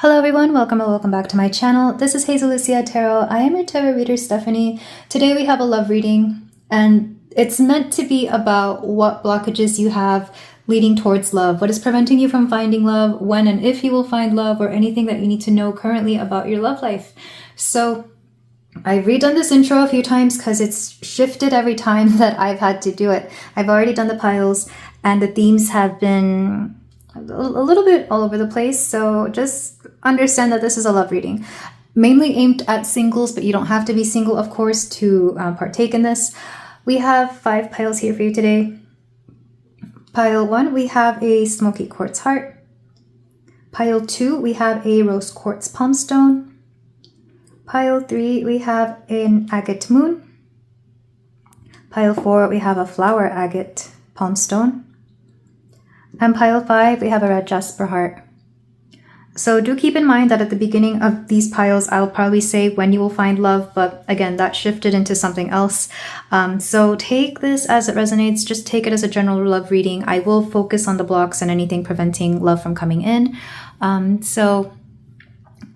Hello everyone, welcome and welcome back to my channel. This is Hazel Lucia Tarot. I am your tarot reader, Stephanie. Today we have a love reading, and it's meant to be about what blockages you have leading towards love. What is preventing you from finding love, when and if you will find love, or anything that you need to know currently about your love life. So I've redone this intro a few times because it's shifted every time that I've had to do it. I've already done the piles and the themes have been a little bit all over the place, so just understand that this is a love reading, mainly aimed at singles, but you don't have to be single, of course, to partake in this. We have 5 piles here for you today. Pile 1, we have a smoky quartz heart. Pile 2, we have a rose quartz palm stone. Pile 3, we have an agate moon. Pile 4, we have a flower agate palm stone. And pile 5, we have a red jasper heart. So do keep in mind that at the beginning of these piles, I'll probably say when you will find love, but again, that shifted into something else. So take this as it resonates. Just take it as a general love reading. I will focus on the blocks and anything preventing love from coming in. So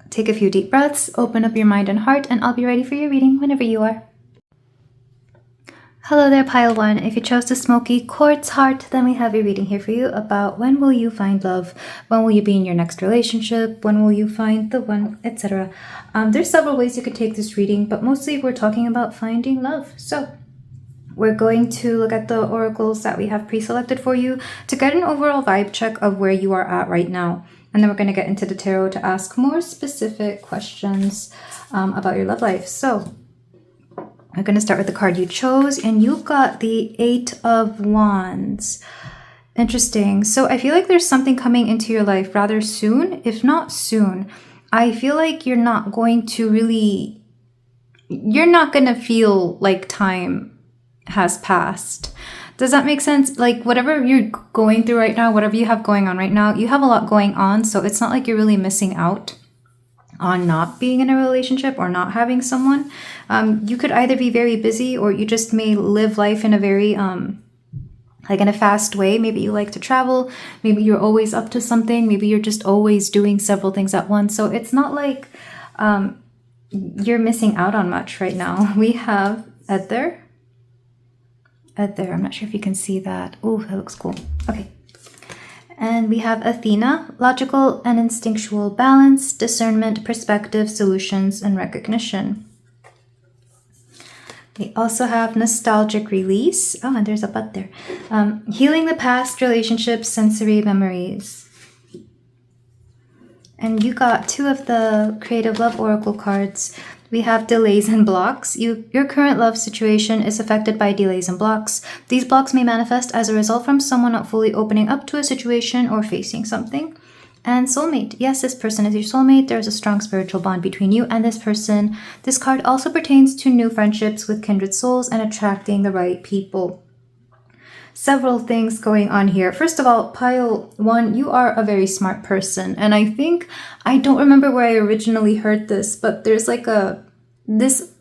take a few deep breaths, open up your mind and heart, and I'll be ready for your reading whenever you are. Hello there, pile 1. If you chose the smoky quartz heart, then we have a reading here for you about when will you find love, when will you be in your next relationship, when will you find the one, etc. There's several ways you could take this reading, but mostly we're talking about finding love. So we're going to look at the oracles that we have pre-selected for you to get an overall vibe check of where you are at right now. And then we're going to get into the tarot to ask more specific questions about your love life. So I'm going to start with the card you chose, and you got the 8 of Wands. Interesting. So I feel like there's something coming into your life rather soon, if not soon. I feel like you're not going to feel like time has passed. Does that make sense? Like whatever you're going through right now, whatever you have going on right now, you have a lot going on. So it's not like you're really missing out on not being in a relationship or not having someone. You could either be very busy, or you just may live life in a very like in a fast way. Maybe you like to travel, maybe you're always up to something, maybe you're just always doing several things at once. So it's not like you're missing out on much right now. We have Ether. I'm not sure if you can see that. Oh, that looks cool. Okay. And we have Athena, logical and instinctual balance, discernment, perspective, solutions, and recognition. We also have nostalgic release. Oh, and there's a but there. Healing the past, relationships, sensory memories. And you got 2 of the Creative Love Oracle cards. We have delays and blocks. Your current love situation is affected by delays and blocks. These blocks may manifest as a result from someone not fully opening up to a situation or facing something. And soulmate. Yes, this person is your soulmate. There's a strong spiritual bond between you and this person. This card also pertains to new friendships with kindred souls and attracting the right people. Several things going on here. First of all, pile 1, you are a very smart person. And I don't remember where I originally heard this, but there's like this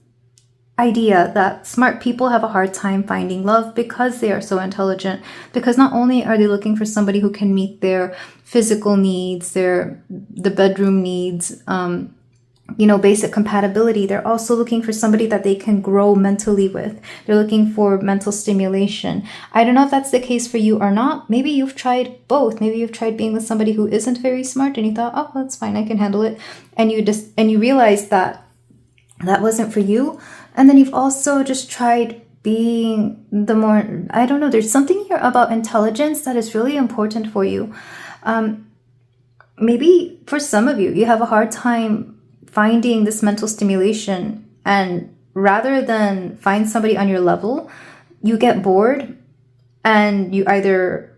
idea that smart people have a hard time finding love because they are so intelligent. Because not only are they looking for somebody who can meet their physical needs, the bedroom needs, basic compatibility, they're also looking for somebody that they can grow mentally with. They're looking for mental stimulation. I don't know if that's the case for you or not. Maybe you've tried both. Maybe you've tried being with somebody who isn't very smart and you thought, oh, that's fine, I can handle it. And you realized that wasn't for you. And then you've also just tried being there's something here about intelligence that is really important for you. Maybe for some of you, you have a hard time finding this mental stimulation, and rather than find somebody on your level, you get bored and you either,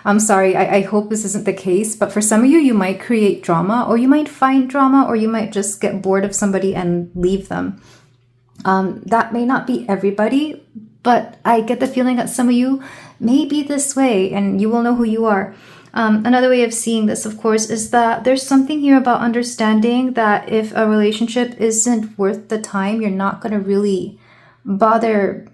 I'm sorry, I hope this isn't the case, but for some of you, you might create drama, or you might find drama, or you might just get bored of somebody and leave them. That may not be everybody, but I get the feeling that some of you may be this way, and you will know who you are. Another way of seeing this, of course, is that there's something here about understanding that if a relationship isn't worth the time, you're not going to really bother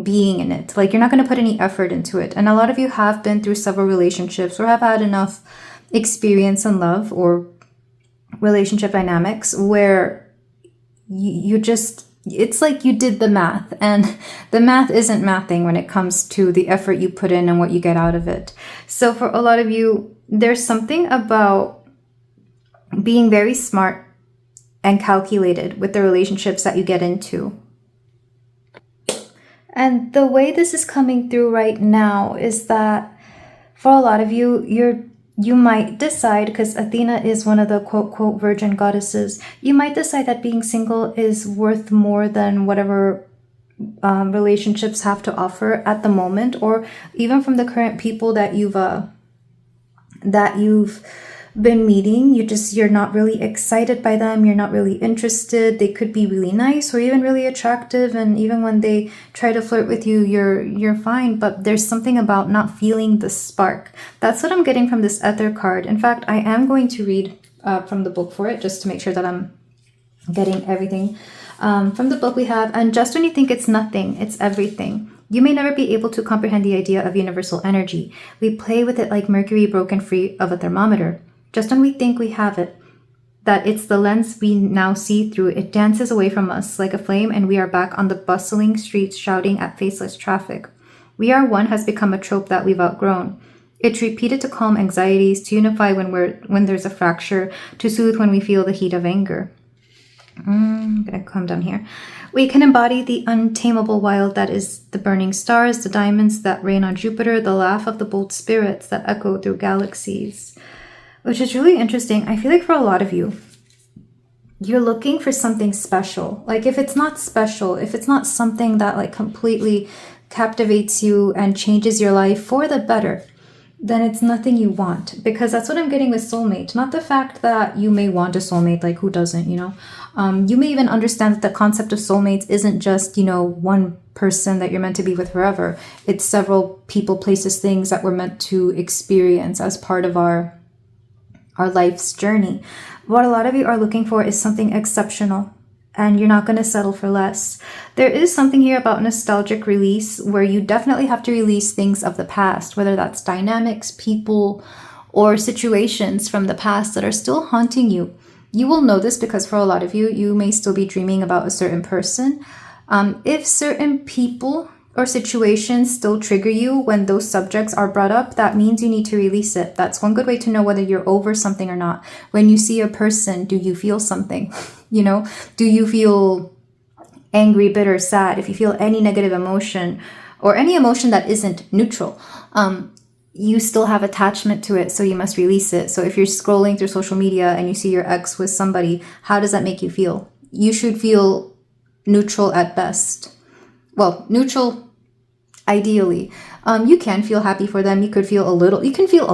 being in it. Like, you're not going to put any effort into it. And a lot of you have been through several relationships or have had enough experience in love or relationship dynamics where you just, it's like you did the math, and the math isn't mathing when it comes to the effort you put in and what you get out of it. So for a lot of you, there's something about being very smart and calculated with the relationships that you get into. And the way this is coming through right now is that for a lot of you, you might decide, because Athena is one of the quote virgin goddesses, you might decide that being single is worth more than whatever relationships have to offer at the moment, or even from the current people that you've been meeting. You're not really excited by them, you're not really interested. They could be really nice or even really attractive, and even when they try to flirt with you, you're fine, but there's something about not feeling the spark. That's what I'm getting from this Ether card. In fact, I am going to read from the book for it, just to make sure that I'm getting everything. From the book we have, and just when you think it's nothing, it's everything. You may never be able to comprehend the idea of universal energy. We play with it like mercury broken free of a thermometer. Just when we think we have it, that it's the lens we now see through, it dances away from us like a flame, and we are back on the bustling streets shouting at faceless traffic. We are one has become a trope that we've outgrown. It's repeated to calm anxieties, to unify when there's a fracture, to soothe when we feel the heat of anger. I'm gonna come down here. We can embody the untamable wild that is the burning stars, the diamonds that rain on Jupiter, the laugh of the bold spirits that echo through galaxies. Which is really interesting. I feel like for a lot of you, you're looking for something special. Like if it's not special, if it's not something that like completely captivates you and changes your life for the better, then it's nothing you want. Because that's what I'm getting with soulmate. Not the fact that you may want a soulmate, like who doesn't, you know? You may even understand that the concept of soulmates isn't just, you know, one person that you're meant to be with forever. It's several people, places, things that we're meant to experience as part of our life's journey. What a lot of you are looking for is something exceptional, and you're not going to settle for less. There is something here about nostalgic release, where you definitely have to release things of the past, whether that's dynamics, people, or situations from the past that are still haunting you. You will know this because for a lot of you, you may still be dreaming about a certain person. If certain people or situations still trigger you when those subjects are brought up, that means you need to release it. That's one good way to know whether you're over something or not. When you see a person, do you feel something? You know, do you feel angry, bitter, sad? If you feel any negative emotion or any emotion that isn't neutral, you still have attachment to it, so you must release it. So if you're scrolling through social media and you see your ex with somebody, how does that make you feel? You should feel neutral at best. Well, neutral ideally. You can feel happy for them. You can feel a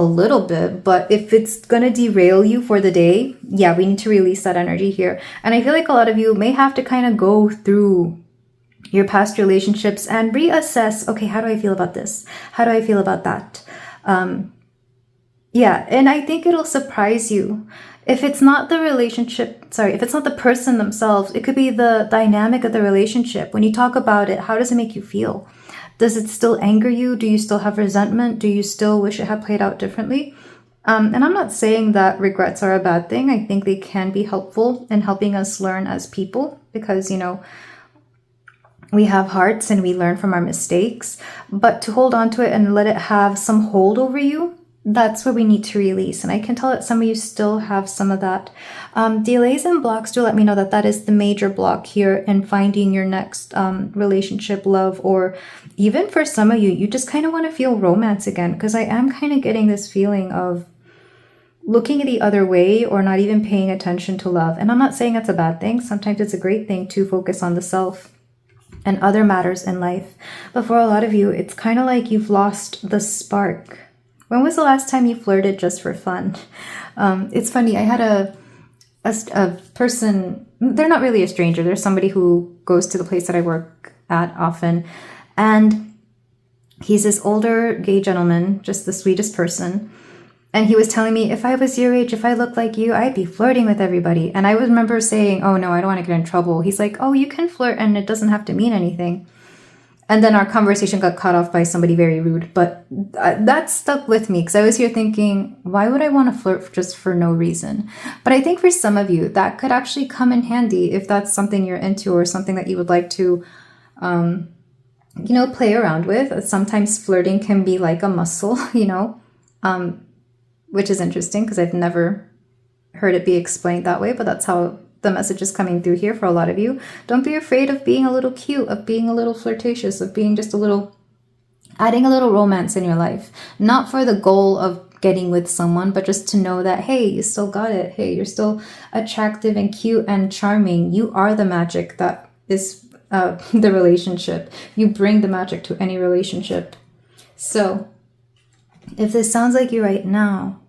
little bit, but if it's gonna derail you for the day, yeah, we need to release that energy here. And I feel like a lot of you may have to kind of go through your past relationships and reassess, okay, how do I feel about this? How do I feel about that? Yeah, and I think it'll surprise you. If it's not the if it's not the person themselves, it could be the dynamic of the relationship. When you talk about it, how does it make you feel? Does it still anger you? Do you still have resentment? Do you still wish it had played out differently? And I'm not saying that regrets are a bad thing. I think they can be helpful in helping us learn as people because, you know, we have hearts and we learn from our mistakes. But to hold on to it and let it have some hold over you, that's what we need to release. And I can tell that some of you still have some of that. Delays and blocks do let me know that that is the major block here in finding your next relationship, love, or even for some of you, you just kind of want to feel romance again, because I am kind of getting this feeling of looking the other way or not even paying attention to love. And I'm not saying that's a bad thing. Sometimes it's a great thing to focus on the self and other matters in life. But for a lot of you, it's kind of like you've lost the spark. When was the last time you flirted just for fun? It's funny. I had a person, they're not really a stranger. They're somebody who goes to the place that I work at often. And he's this older gay gentleman, just the sweetest person. And he was telling me, if I was your age, if I looked like you, I'd be flirting with everybody. And I remember saying, oh no, I don't want to get in trouble. He's like, oh, you can flirt and it doesn't have to mean anything. And then our conversation got cut off by somebody very rude. But that stuck with me because I was here thinking, why would I want to flirt just for no reason? But I think for some of you, that could actually come in handy if that's something you're into or something that you would like to, play around with. Sometimes flirting can be like a muscle, which is interesting because I've never heard it be explained that way, but that's how the message is coming through here for a lot of you. Don't be afraid of being a little cute, of being a little flirtatious, of being just adding a little romance in your life. Not for the goal of getting with someone, but just to know that, hey, you still got it. Hey, you're still attractive and cute and charming. You are the magic that is the relationship. You bring the magic to any relationship. So if this sounds like you right now,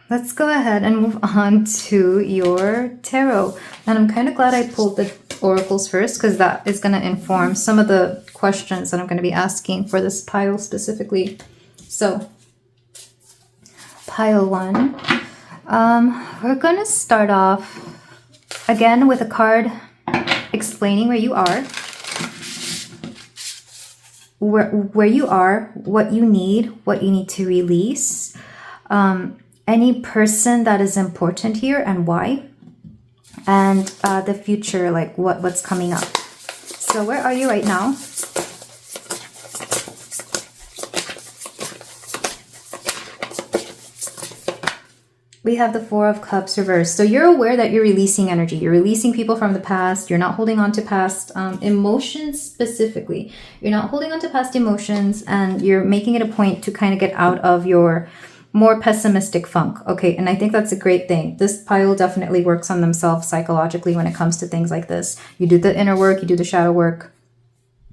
let's go ahead and move on to your tarot. And I'm kind of glad I pulled the oracles first because that is going to inform some of the questions that I'm going to be asking for this pile specifically. So, pile 1. We're going to start off again with a card explaining where you are. Where you are, what you need to release. Any person that is important here and why, and the future, like what's coming up. So where are you right now? We have the 4 of Cups reversed. So you're aware that you're releasing energy. You're releasing people from the past. You're not holding on to past emotions specifically. You're not holding on to past emotions, and you're making it a point to kind of get out of your more pessimistic funk. Okay, and I think that's a great thing. This pile definitely works on themselves psychologically when it comes to things like this. You do the inner work, you do the shadow work,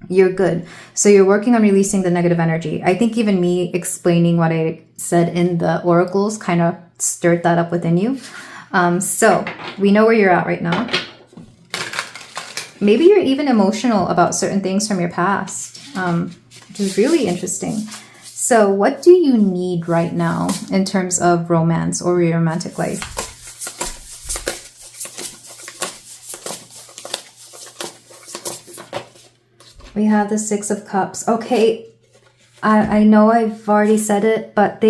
you're good. So you're working on releasing the negative energy. I think even me explaining what I said in the oracles kind of stirred that up within you. So we know where you're at right now. Maybe you're even emotional about certain things from your past, which is really interesting. So what do you need right now in terms of romance or your romantic life? We have the 6 of Cups. Okay, I know I've already said it, but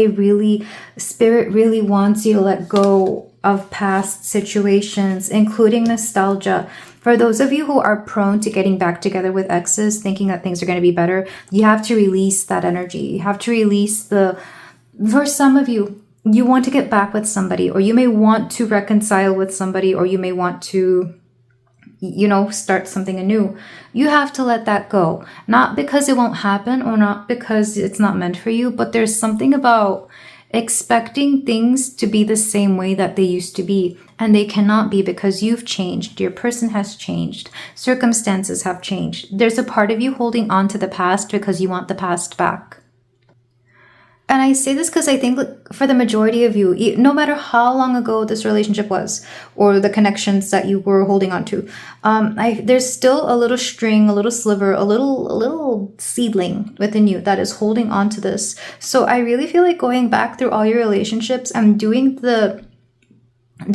Spirit really wants you to let go of past situations, including nostalgia. For those of you who are prone to getting back together with exes, thinking that things are going to be better, you have to release that energy. You have to release for some of you, you want to get back with somebody, or you may want to reconcile with somebody, or you may want to, start something anew. You have to let that go. Not because it won't happen or not because it's not meant for you, but there's something about expecting things to be the same way that they used to be, and they cannot be because you've changed. Your person has changed. Circumstances have changed. There's a part of you holding on to the past because you want the past back. And I say this because I think for the majority of you, no matter how long ago this relationship was or the connections that you were holding on to, there's still a little string, a little sliver, a little seedling within you that is holding on to this. So I really feel like going back through all your relationships and doing the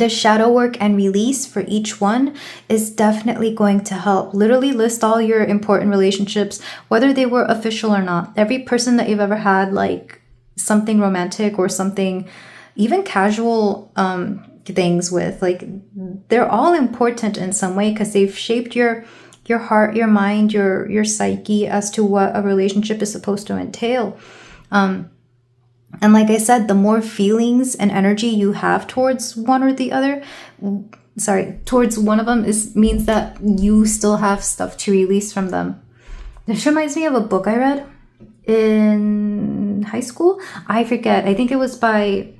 shadow work and release for each one is definitely going to help. Literally list all your important relationships, whether they were official or not. Every person that you've ever had, like, something romantic or something even casual things with, like, they're all important in some way because they've shaped your heart, your mind, your psyche as to what a relationship is supposed to entail. And like I said, the more feelings and energy you have towards one or the other, towards one of them, means that you still have stuff to release from them. This reminds me of a book I read in high school. I forget. I think it was by,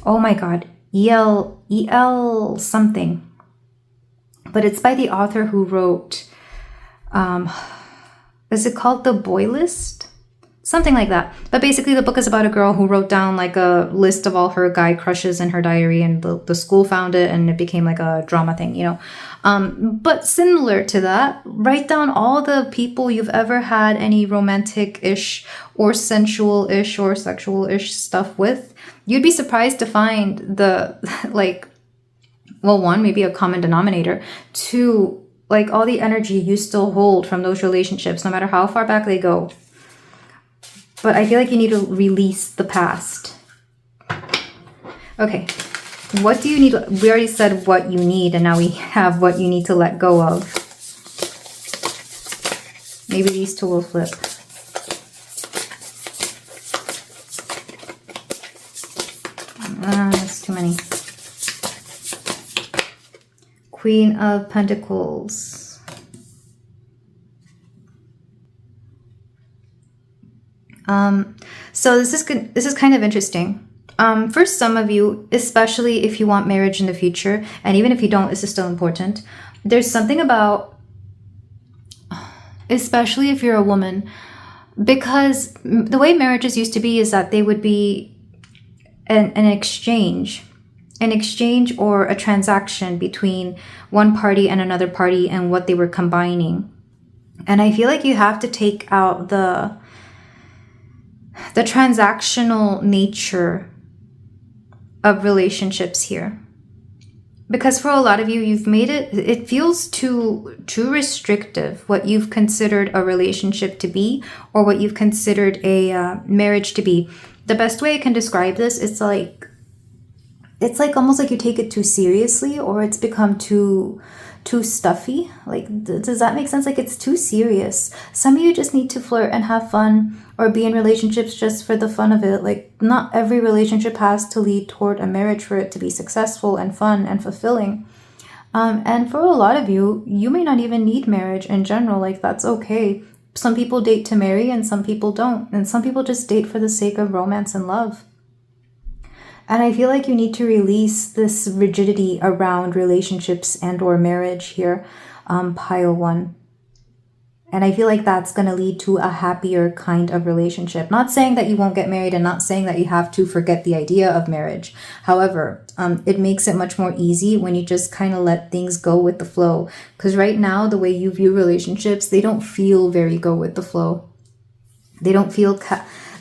oh my God, E.L. something. But it's by the author who wrote, is it called The Boy List? Something like that. But basically the book is about a girl who wrote down like a list of all her guy crushes in her diary, and the school found it and it became like a drama thing, But similar to that, write down all the people you've ever had any romantic-ish or sensual-ish or sexual-ish stuff with. You'd be surprised to find the, one, maybe a common denominator. 2, like all the energy you still hold from those relationships, no matter how far back they go. But I feel like you need to release the past. Okay, what do you need? We already said what you need, and now we have what you need to let go of. Maybe these two will flip. That's too many. Queen of Pentacles. So this is good. This is kind of interesting. For some of you, especially if you want marriage in the future, and even if you don't, this is still important. There's something about, especially if you're a woman, because the way marriages used to be is that they would be an exchange or a transaction between one party and another party and what they were combining. And I feel like you have to take out the transactional nature of relationships here, because for a lot of you, you've made it feels too restrictive, what you've considered a relationship to be, or what you've considered a marriage to be. The best way I can describe this, it's like almost like you take it too seriously, or it's become too stuffy. Like, does that make sense? Like, it's too serious. Some of you just need to flirt and have fun, or be in relationships just for the fun of it. Like, not every relationship has to lead toward a marriage for it to be successful and fun and fulfilling. And for a lot of you, you may not even need marriage in general. Like, that's okay. Some people date to marry and some people don't. And some people just date for the sake of romance and love. And I feel like you need to release this rigidity around relationships and or marriage here, pile one. And I feel like that's going to lead to a happier kind of relationship. Not saying that you won't get married, and not saying that you have to forget the idea of marriage. However, it makes it much more easy when you just kind of let things go with the flow. Because right now, the way you view relationships, they don't feel very go with the flow. They don't feel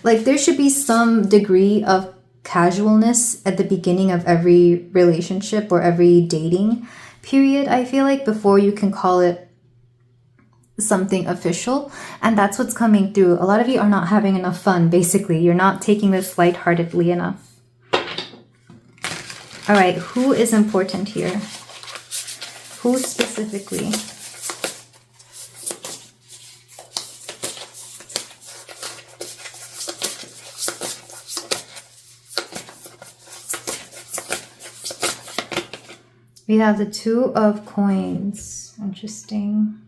like there should be some degree of casualness at the beginning of every relationship or every dating period, I feel like, before you can call it something official. And that's what's coming through. A lot of you are not having enough fun, basically. You're not taking this lightheartedly enough. All right, who is important here? Who specifically? We have the Two of Coins. Interesting.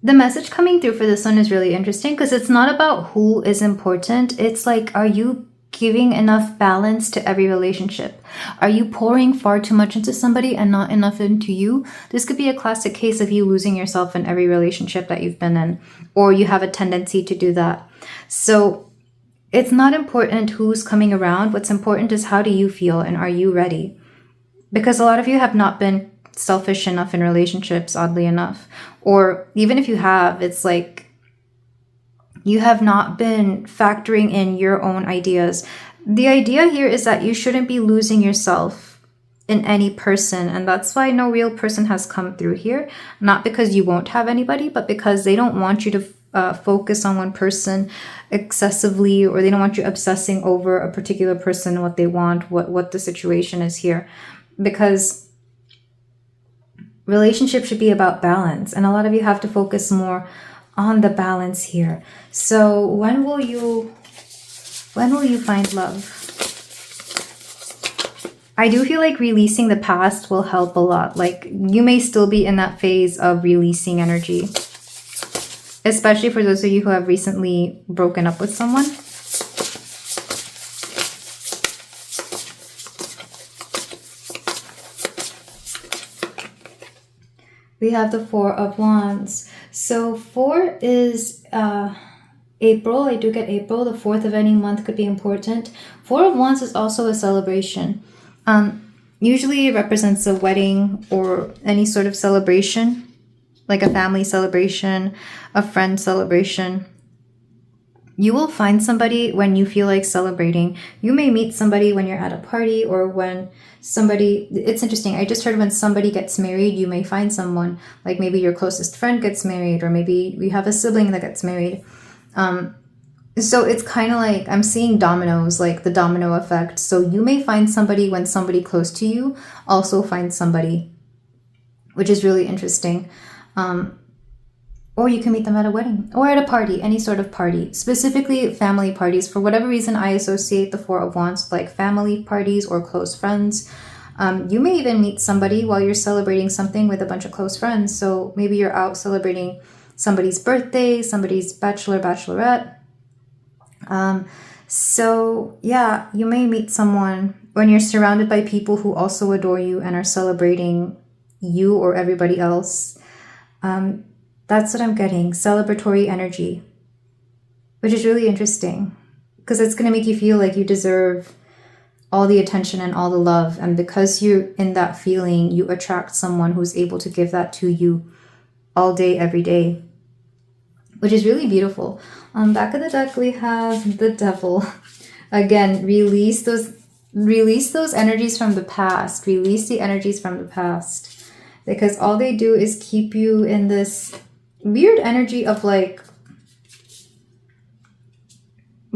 The message coming through for this one is really interesting, because it's not about who is important. It's like, are you giving enough balance to every relationship? Are you pouring far too much into somebody and not enough into you? This could be a classic case of you losing yourself in every relationship that you've been in, or you have a tendency to do that. So it's not important who's coming around. What's important is, how do you feel, and are you ready? Because a lot of you have not been selfish enough in relationships, oddly enough. Or even if you have, it's like you have not been factoring in your own ideas. The idea here is that you shouldn't be losing yourself in any person, and that's why no real person has come through here. Not because you won't have anybody, but because they don't want you to focus on one person excessively, or they don't want you obsessing over a particular person, what they want, what the situation is here. Because relationship should be about balance, and a lot of you have to focus more on the balance here. So when will you find love? I do feel like releasing the past will help a lot. Like, you may still be in that phase of releasing energy, especially for those of you who have recently broken up with someone. We have the Four of Wands. So 4 is April. I do get April. The 4th of any month could be important. 4 of Wands is also a celebration. Usually it represents a wedding or any sort of celebration, like a family celebration, a friend celebration. You will find somebody when you feel like celebrating. You may meet somebody when you're at a party, or when somebody, it's interesting. I just heard when somebody gets married, you may find someone, like maybe your closest friend gets married, or maybe you have a sibling that gets married. So it's kind of like, I'm seeing dominoes, like the domino effect. So you may find somebody when somebody close to you also finds somebody, which is really interesting. Or you can meet them at a wedding or at a party, any sort of party, specifically family parties. For whatever reason, I associate the Four of Wands with like family parties or close friends. You may even meet somebody while you're celebrating something with a bunch of close friends. So maybe you're out celebrating somebody's birthday, somebody's bachelor, bachelorette. So yeah, you may meet someone when you're surrounded by people who also adore you and are celebrating you or everybody else. That's what I'm getting, celebratory energy, which is really interesting because it's going to make you feel like you deserve all the attention and all the love. And because you're in that feeling, you attract someone who's able to give that to you all day, every day, which is really beautiful. On back of the deck, we have the Devil. Again, release those energies from the past. Release the energies from the past, because all they do is keep you in this weird energy of like,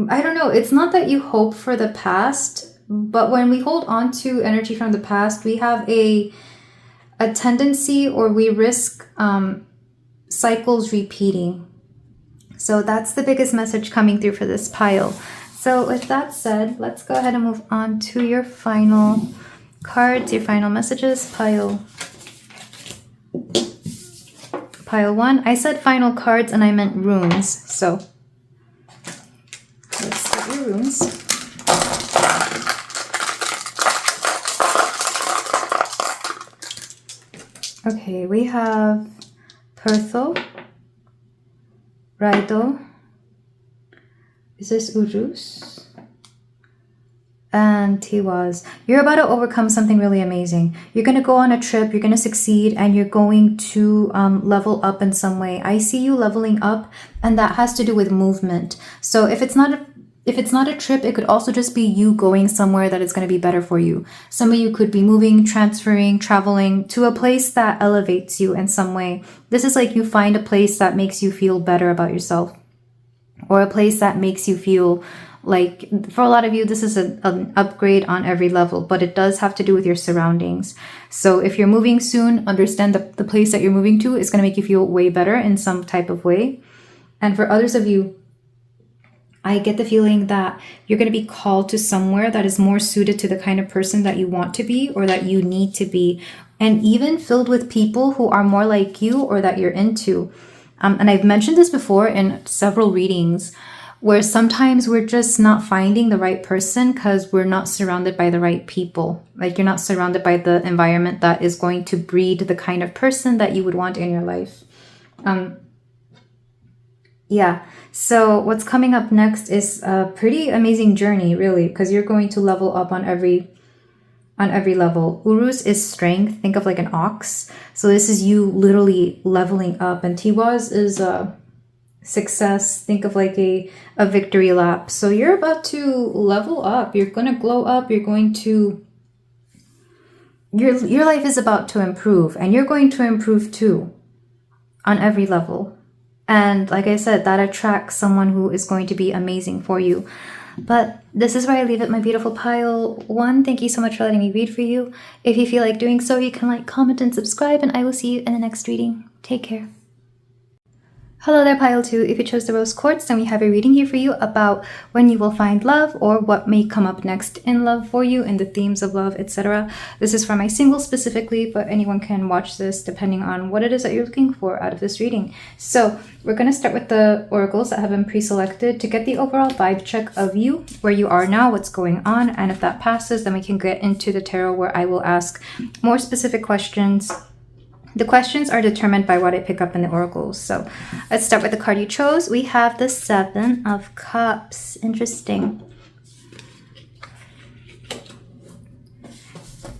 I don't know, it's not that you hope for the past, but when we hold on to energy from the past, we have a tendency, or we risk cycles repeating. So that's the biggest message coming through for this pile. So with that said, let's go ahead and move on to your final cards, your final messages. Pile 1. I said final cards and I meant runes. So let's get your runes. Okay, we have Pertho, Raido, is this Urus? And Tiwaz. You're about to overcome something really amazing. You're going to go on a trip, you're going to succeed, and you're going to level up in some way. I see you leveling up, and that has to do with movement. So if it's not a trip, it could also just be you going somewhere that is going to be better for you. Some of you could be moving, transferring, traveling to a place that elevates you in some way. This is like you find a place that makes you feel better about yourself, or a place that makes you feel like, for a lot of you, this is an upgrade on every level, but it does have to do with your surroundings. So if you're moving soon, understand that the place that you're moving to is going to make you feel way better in some type of way. And for others of you, I get the feeling that you're going to be called to somewhere that is more suited to the kind of person that you want to be, or that you need to be, and even filled with people who are more like you or that you're into. And I've mentioned this before in several readings, where sometimes we're just not finding the right person because we're not surrounded by the right people. Like, you're not surrounded by the environment that is going to breed the kind of person that you would want in your life. Yeah, so what's coming up next is a pretty amazing journey, really, because you're going to level up on every level. Urus is strength. Think of like an ox. So this is you literally leveling up. And Tiwaz is success. Think of like a victory lap. So you're about to level up. You're going to glow up. You're going to... Your life is about to improve. And you're going to improve too. On every level. And like I said, that attracts someone who is going to be amazing for you. But this is where I leave it, my beautiful pile 1. Thank you so much for letting me read for you. If you feel like doing so, you can like, comment, and subscribe, and I will see you in the next reading. Take care. Hello there, pile 2. If you chose the rose quartz, then we have a reading here for you about when you will find love, or what may come up next in love for you, in the themes of love, etc. This is for my singles specifically, but anyone can watch this depending on what it is that you're looking for out of this reading. So we're going to start with the oracles that have been pre-selected to get the overall vibe check of you, where you are now, what's going on, and if that passes, then we can get into the tarot, where I will ask more specific questions. The questions are determined by what I pick up in the oracles. So let's start with the card you chose. We have the 7 of Cups. Interesting.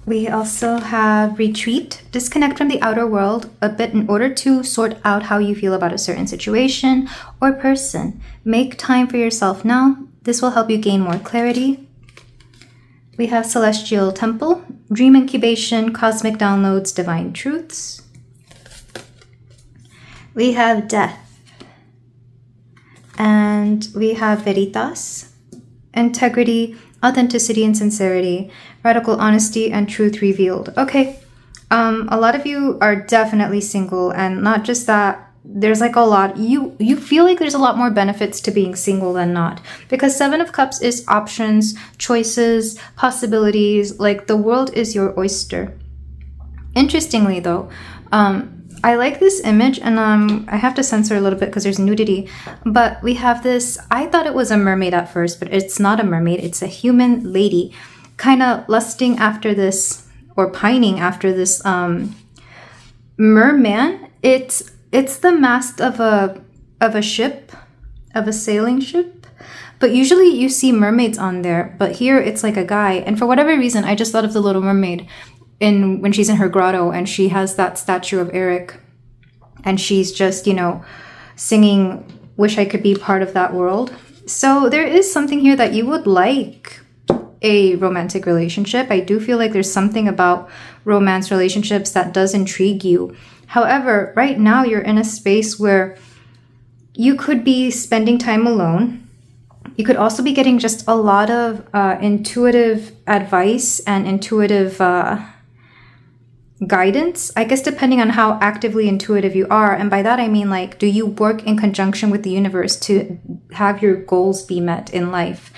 We also have Retreat, Disconnect from the outer world a bit in order to sort out how you feel about a certain situation or person. Make time for yourself now. This will help you gain more clarity. We have Celestial Temple, Dream Incubation, Cosmic Downloads, Divine Truths. We have Death. And we have Veritas, Integrity, Authenticity and Sincerity, Radical Honesty, and Truth Revealed. Okay, a lot of you are definitely single, and not just that, there's like a lot, you feel like there's a lot more benefits to being single than not, because Seven of Cups is options, choices, possibilities, like the world is your oyster. Interestingly though, I like this image, and I have to censor a little bit because there's nudity, but we have this, I thought it was a mermaid at first, but it's not a mermaid, it's a human lady, kind of lusting after this, or pining after this merman. It's the mast of a ship, of a sailing ship, but usually you see mermaids on there, but here it's like a guy, and for whatever reason, I just thought of the Little Mermaid when she's in her grotto and she has that statue of Eric and she's just, you know, singing Wish I Could Be Part of That World. So there is something here that you would like a romantic relationship. I do feel like there's something about romance relationships that does intrigue you. However, right now you're in a space where you could be spending time alone. You could also be getting just a lot of intuitive advice and intuitive guidance, I guess, depending on how actively intuitive you are. And by that I mean, like, do you work in conjunction with the universe to have your goals be met in life?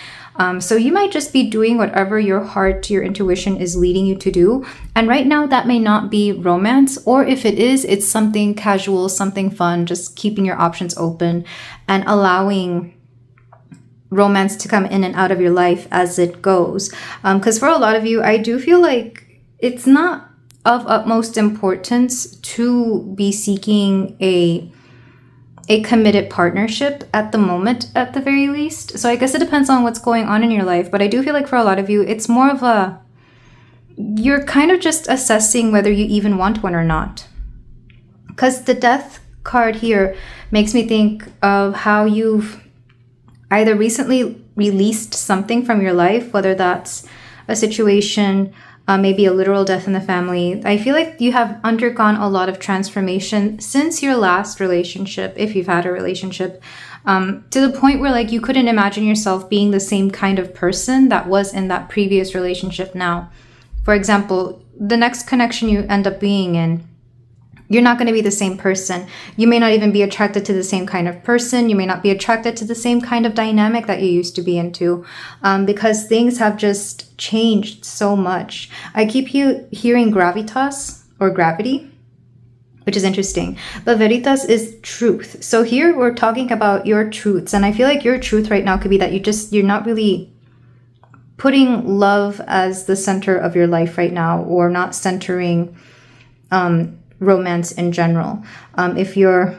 So you might just be doing whatever your heart, your intuition is leading you to do. And right now that may not be romance, or if it is, it's something casual, something fun, just keeping your options open and allowing romance to come in and out of your life as it goes. Because for a lot of you, I do feel like it's not of utmost importance to be seeking a committed partnership at the moment, at the very least. So I guess it depends on what's going on in your life, but I do feel like for a lot of you, it's more of you're kind of just assessing whether you even want one or not. Because the Death card here makes me think of how you've either recently released something from your life, whether that's a situation, maybe a literal death in the family. I feel like you have undergone a lot of transformation since your last relationship, if you've had a relationship, to the point where, like, you couldn't imagine yourself being the same kind of person that was in that previous relationship now. For example, the next connection you end up being in, you're not going to be the same person. You may not even be attracted to the same kind of person. You may not be attracted to the same kind of dynamic that you used to be into, because things have just changed so much. I keep hearing gravitas or gravity, which is interesting. But veritas is truth. So here we're talking about your truths. And I feel like your truth right now could be that you're not really putting love as the center of your life right now, or not centering romance in general. I heard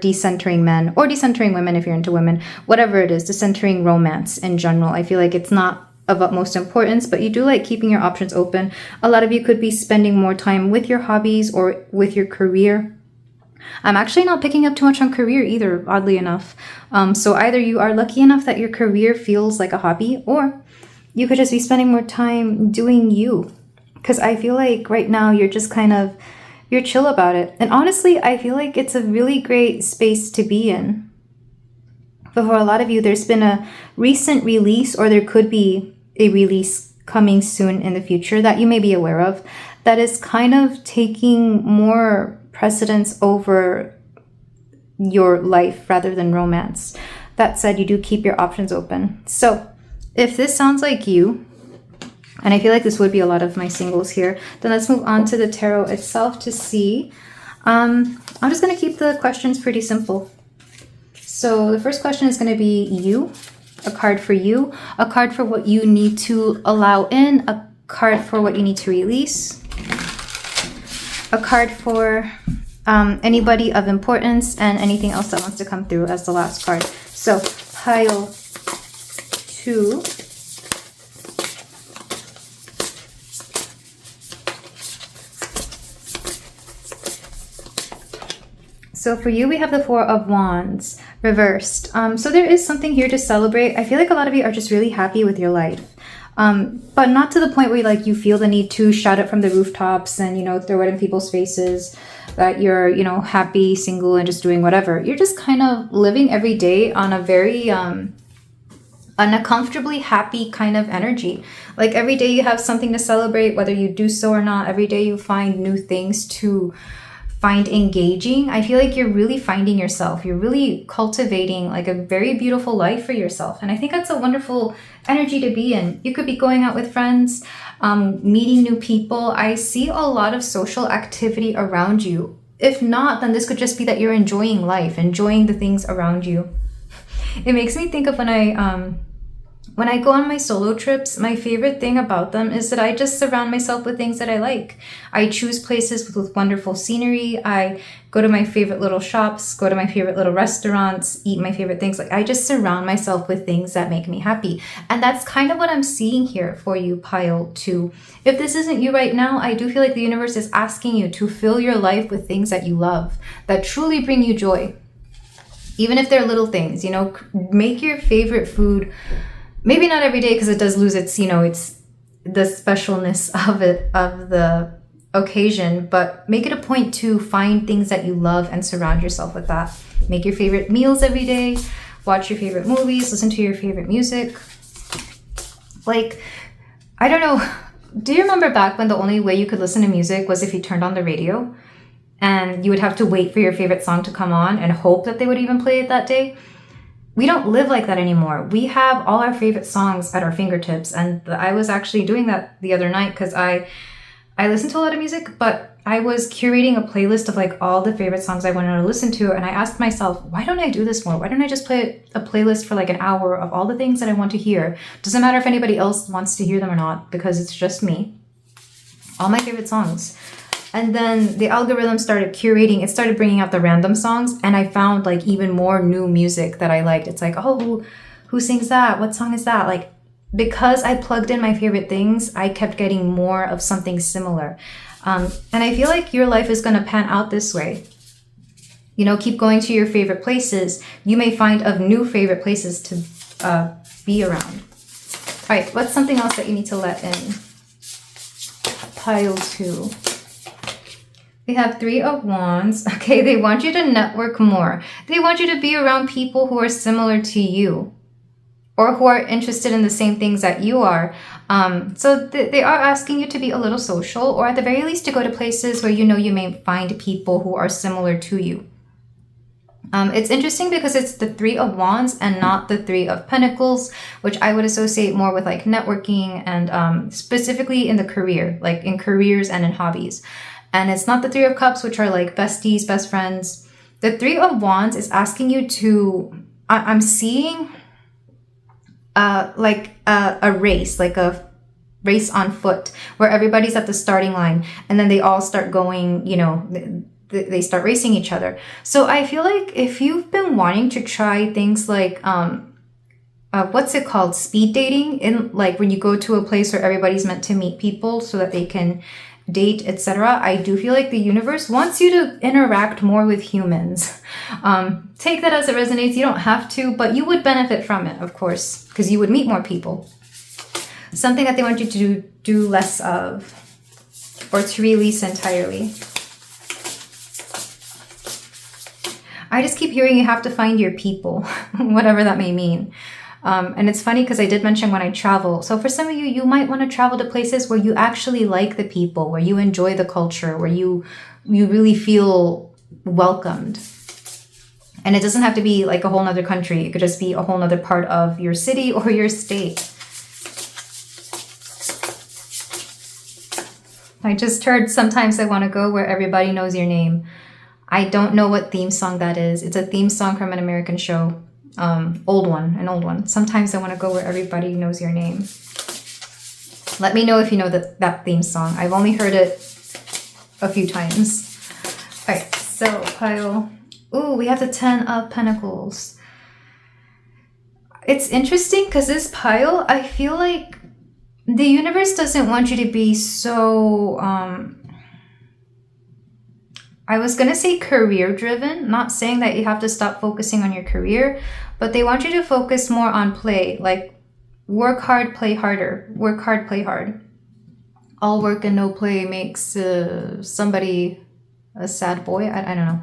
decentering men or decentering women if you're into women, whatever it is, decentering romance in general. I feel like it's not of utmost importance, but you do like keeping your options open. A lot of you could be spending more time with your hobbies or with your career. I'm actually not picking up too much on career either, oddly enough. So either you are lucky enough that your career feels like a hobby, or you could just be spending more time doing you. Because I feel like right now you're just you're chill about it. And honestly, I feel like it's a really great space to be in. But for a lot of you, there's been a recent release, or there could be a release coming soon in the future that you may be aware of, that is kind of taking more precedence over your life rather than romance. That said, you do keep your options open. So if this sounds like you, and I feel like this would be a lot of my singles here, then let's move on to the tarot itself to see. I'm just going to keep the questions pretty simple. So the first question is going to be you, a card for you, a card for what you need to allow in, a card for what you need to release, a card for anybody of importance, and anything else that wants to come through as the last card. So pile 2. So for you, we have the Four of Wands reversed. So there is something here to celebrate. I feel like a lot of you are just really happy with your life. But not to the point where like you feel the need to shout it from the rooftops and, you know, throw it in people's faces that you're, you know, happy, single, and just doing whatever. You're just kind of living every day on a very, on a comfortably happy kind of energy. Like every day you have something to celebrate, whether you do so or not. Every day you find new things to find engaging. I feel like you're really finding yourself. You're really cultivating like a very beautiful life for yourself. And I think that's a wonderful energy to be in. You could be going out with friends, meeting new people. I see a lot of social activity around you. If not, then this could just be that you're enjoying life, enjoying the things around you. It makes me think of when I go on my solo trips, my favorite thing about them is that I just surround myself with things that I like. I choose places with wonderful scenery. I go to my favorite little shops, go to my favorite little restaurants, eat my favorite things. Like I just surround myself with things that make me happy. And that's kind of what I'm seeing here for you, pile 2. If this isn't you right now, I do feel like the universe is asking you to fill your life with things that you love, that truly bring you joy. Even if they're little things, you know, make your favorite food. Maybe not every day because it does lose its, you know, it's the specialness of it, of the occasion, but make it a point to find things that you love and surround yourself with that. Make your favorite meals every day, watch your favorite movies, listen to your favorite music. Like, I don't know, do you remember back when the only way you could listen to music was if you turned on the radio and you would have to wait for your favorite song to come on and hope that they would even play it that day? We don't live like that anymore. We have all our favorite songs at our fingertips. And I was actually doing that the other night because I listen to a lot of music, but I was curating a playlist of like all the favorite songs I wanted to listen to. And I asked myself, why don't I do this more? Why don't I just play a playlist for like an hour of all the things that I want to hear? Doesn't matter if anybody else wants to hear them or not, because it's just me. All my favorite songs. And then the algorithm started curating, it started bringing out the random songs, and I found like even more new music that I liked. It's like, oh, who sings that? What song is that? Like, because I plugged in my favorite things, I kept getting more of something similar. And I feel like your life is going to pan out this way. You know, keep going to your favorite places. You may find of new favorite places to be around. All right, what's something else that you need to let in? Pile 2. We have 3 of Wands. Okay, they want you to network more. They want you to be around people who are similar to you or who are interested in the same things that you are. So they are asking you to be a little social, or at the very least to go to places where you know you may find people who are similar to you. It's interesting because it's the 3 of Wands and not the 3 of Pentacles, which I would associate more with like networking and specifically in the career, like in careers and in hobbies. And it's not the 3 of Cups, which are like besties, best friends. The 3 of Wands is asking you to, I'm seeing like a race, like a race on foot where everybody's at the starting line and then they all start going, you know, they start racing each other. So I feel like if you've been wanting to try things like, what's it called? Speed dating, in like when you go to a place where everybody's meant to meet people so that they can date, etc. I do feel like the universe wants you to interact more with humans. Take that as it resonates. You don't have to, but you would benefit from it, of course, because you would meet more people. Something that they want you to do less of or to release entirely. I just keep hearing you have to find your people, whatever that may mean. And it's funny because I did mention when I travel. So for some of you, you might want to travel to places where you actually like the people, where you enjoy the culture, where you really feel welcomed. And it doesn't have to be like a whole nother country. It could just be a whole nother part of your city or your state. I just heard sometimes I want to go where everybody knows your name. I don't know what theme song that is. It's a theme song from an American show. An old one. Sometimes I want to go where everybody knows your name. Let me know if you know that theme song. I've only heard it a few times. All right, so pile. Ooh, we have the 10 of Pentacles. It's interesting because this pile, I feel like the universe doesn't want you to be so I was going to say career driven, not saying that you have to stop focusing on your career, but they want you to focus more on play, like work hard, play harder, work hard, play hard. All work and no play makes somebody a sad boy. I don't know.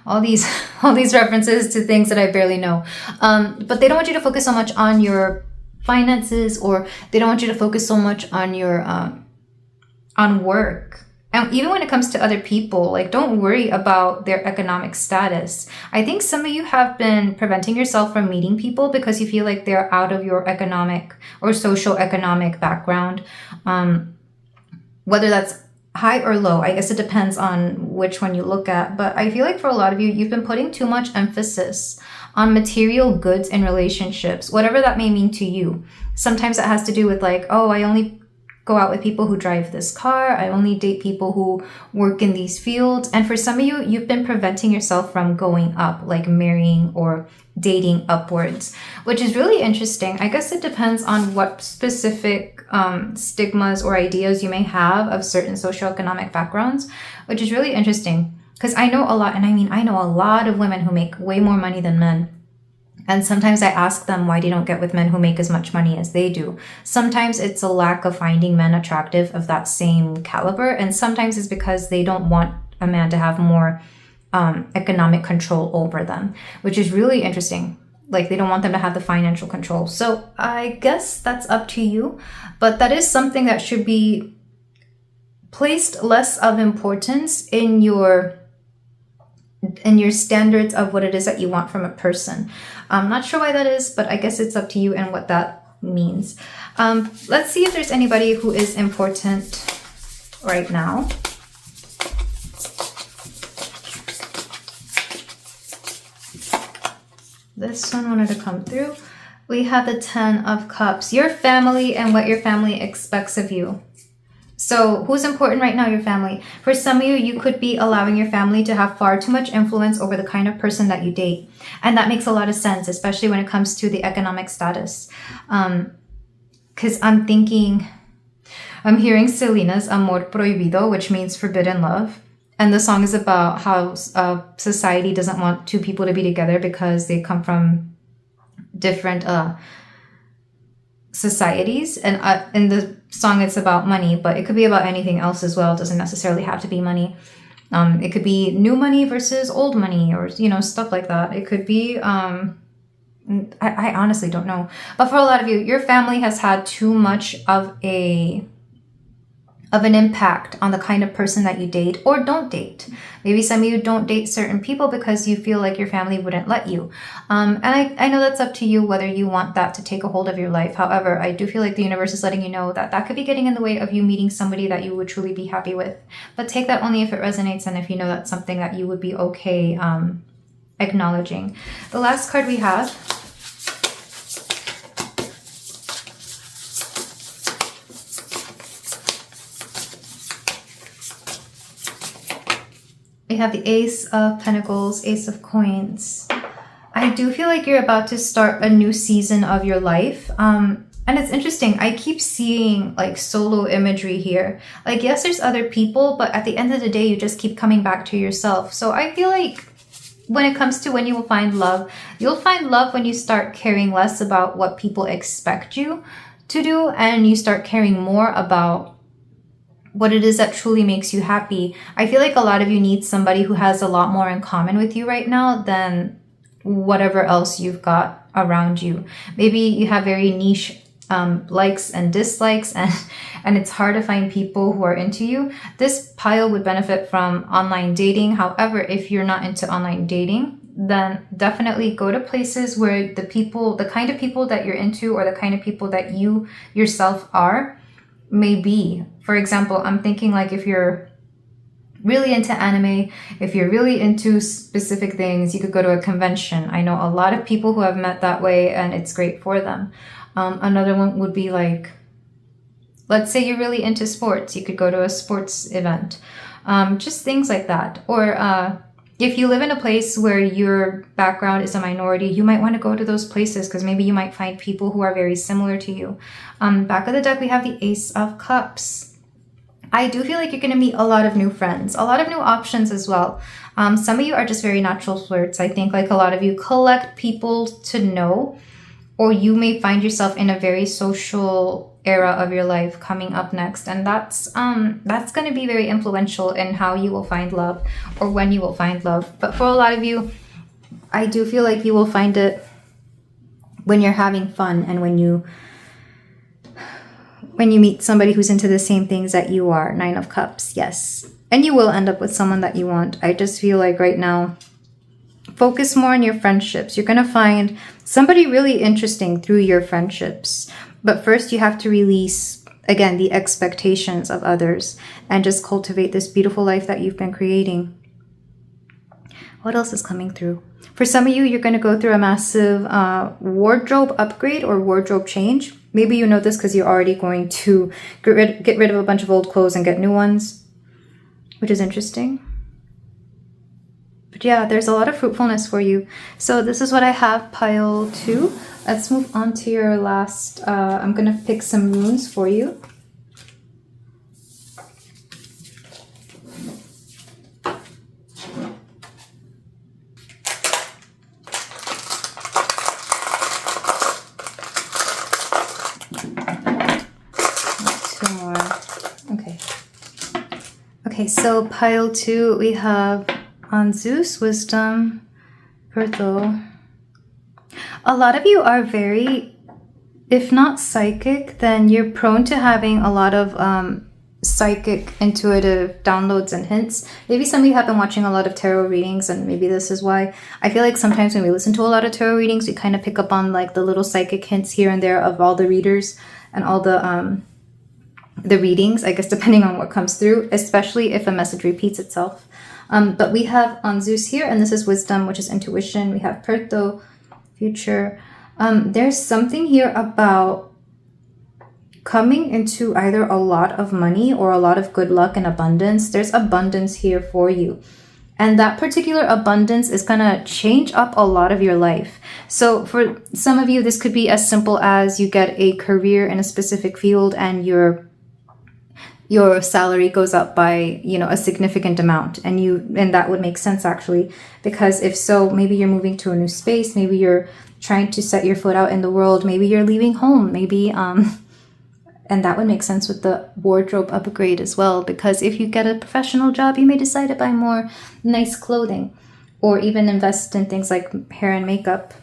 All these references to things that I barely know. But they don't want you to focus so much on your finances, or they don't want you to focus so much on your on work. And even when it comes to other people, like, don't worry about their economic status. I think some of you have been preventing yourself from meeting people because you feel like they're out of your economic or social economic background. Whether that's high or low, I guess it depends on which one you look at. But I feel like for a lot of you, you've been putting too much emphasis on material goods in relationships, whatever that may mean to you. Sometimes it has to do with like, oh, I only go out with people who drive this car. I only date people who work in these fields. And for some of you, you've been preventing yourself from going up, like marrying or dating upwards, which is really interesting. I guess it depends on what specific stigmas or ideas you may have of certain socioeconomic backgrounds, which is really interesting. Because I know a lot, and I mean, I know a lot of women who make way more money than men. And sometimes I ask them why they don't get with men who make as much money as they do. Sometimes it's a lack of finding men attractive of that same caliber. And sometimes it's because they don't want a man to have more economic control over them, which is really interesting. Like, they don't want them to have the financial control. So I guess that's up to you. But that is something that should be placed less of importance in your standards of what it is that you want from a person. I'm not sure why that is, but I guess it's up to you and what that means. Let's see if there's anybody who is important right now. This one wanted to come through. We have the 10 of Cups. Your family and what your family expects of you. So who's important right now? Your family. For some of you, you could be allowing your family to have far too much influence over the kind of person that you date. And that makes a lot of sense, especially when it comes to the economic status. Because I'm hearing Selena's Amor Prohibido, which means forbidden love. And the song is about how society doesn't want two people to be together because they come from different societies. And in the song, it's about money, but it could be about anything else as well. It doesn't necessarily have to be money. It could be new money versus old money, or, you know, stuff like that. It could be, I honestly don't know. But for a lot of you, your family has had too much of an impact on the kind of person that you date or don't date. Maybe some of you don't date certain people because you feel like your family wouldn't let you. And I know that's up to you whether you want that to take a hold of your life. However, I do feel like the universe is letting you know that that could be getting in the way of you meeting somebody that you would truly be happy with. But take that only if it resonates and if you know that's something that you would be okay acknowledging. The last card we have we have the Ace of Pentacles, Ace of Coins. I do feel like you're about to start a new season of your life. And it's interesting. I keep seeing like solo imagery here. Like, yes, there's other people, but at the end of the day, you just keep coming back to yourself. So I feel like when it comes to when you will find love, you'll find love when you start caring less about what people expect you to do and you start caring more about what it is that truly makes you happy. I feel like a lot of you need somebody who has a lot more in common with you right now than whatever else you've got around you. Maybe you have very niche likes and dislikes, and it's hard to find people who are into you. This pile would benefit from online dating. However, if you're not into online dating, then definitely go to places where the kind of people that you're into or the kind of people that you yourself are may be. For example, I'm thinking like if you're really into anime, if you're really into specific things, you could go to a convention. I know a lot of people who have met that way and it's great for them. Another one would be like, let's say you're really into sports, you could go to a sports event. Just things like that. Or if you live in a place where your background is a minority, you might want to go to those places because maybe you might find people who are very similar to you. Back of the deck, we have the Ace of Cups. I do feel like you're going to meet a lot of new friends, a lot of new options as well. Some of you are just very natural flirts. I think like a lot of you collect people to know, or you may find yourself in a very social era of your life coming up next. And that's going to be very influential in how you will find love or when you will find love. But for a lot of you, I do feel like you will find it when you're having fun and when you meet somebody who's into the same things that you are. 9 of Cups, yes. And you will end up with someone that you want. I just feel like right now, focus more on your friendships. You're going to find somebody really interesting through your friendships. But first, you have to release, again, the expectations of others and just cultivate this beautiful life that you've been creating. What else is coming through? For some of you, you're going to go through a massive wardrobe upgrade or wardrobe change. Maybe you know this because you're already going to get rid of a bunch of old clothes and get new ones, which is interesting. But yeah, there's a lot of fruitfulness for you. So this is what I have, pile 2. Let's move on to your last. I'm going to pick some runes for you. Okay, so pile 2, we have on Zeus, Wisdom, Virgo. A lot of you are very, if not psychic, then you're prone to having a lot of psychic, intuitive downloads and hints. Maybe some of you have been watching a lot of tarot readings, and maybe this is why. I feel like sometimes when we listen to a lot of tarot readings, we kind of pick up on like the little psychic hints here and there of all the readers and all the readings, I guess, depending on what comes through, especially if a message repeats itself. But we have on Zeus here, and this is wisdom, which is intuition. We have Perto, future. There's something here about coming into either a lot of money or a lot of good luck and abundance. There's abundance here for you. And that particular abundance is going to change up a lot of your life. So for some of you, this could be as simple as you get a career in a specific field and your salary goes up by, a significant amount. And that would make sense actually, because if so, maybe you're moving to a new space, maybe you're trying to set your foot out in the world, maybe you're leaving home, maybe, and that would make sense with the wardrobe upgrade as well, because if you get a professional job, you may decide to buy more nice clothing or even invest in things like hair and makeup.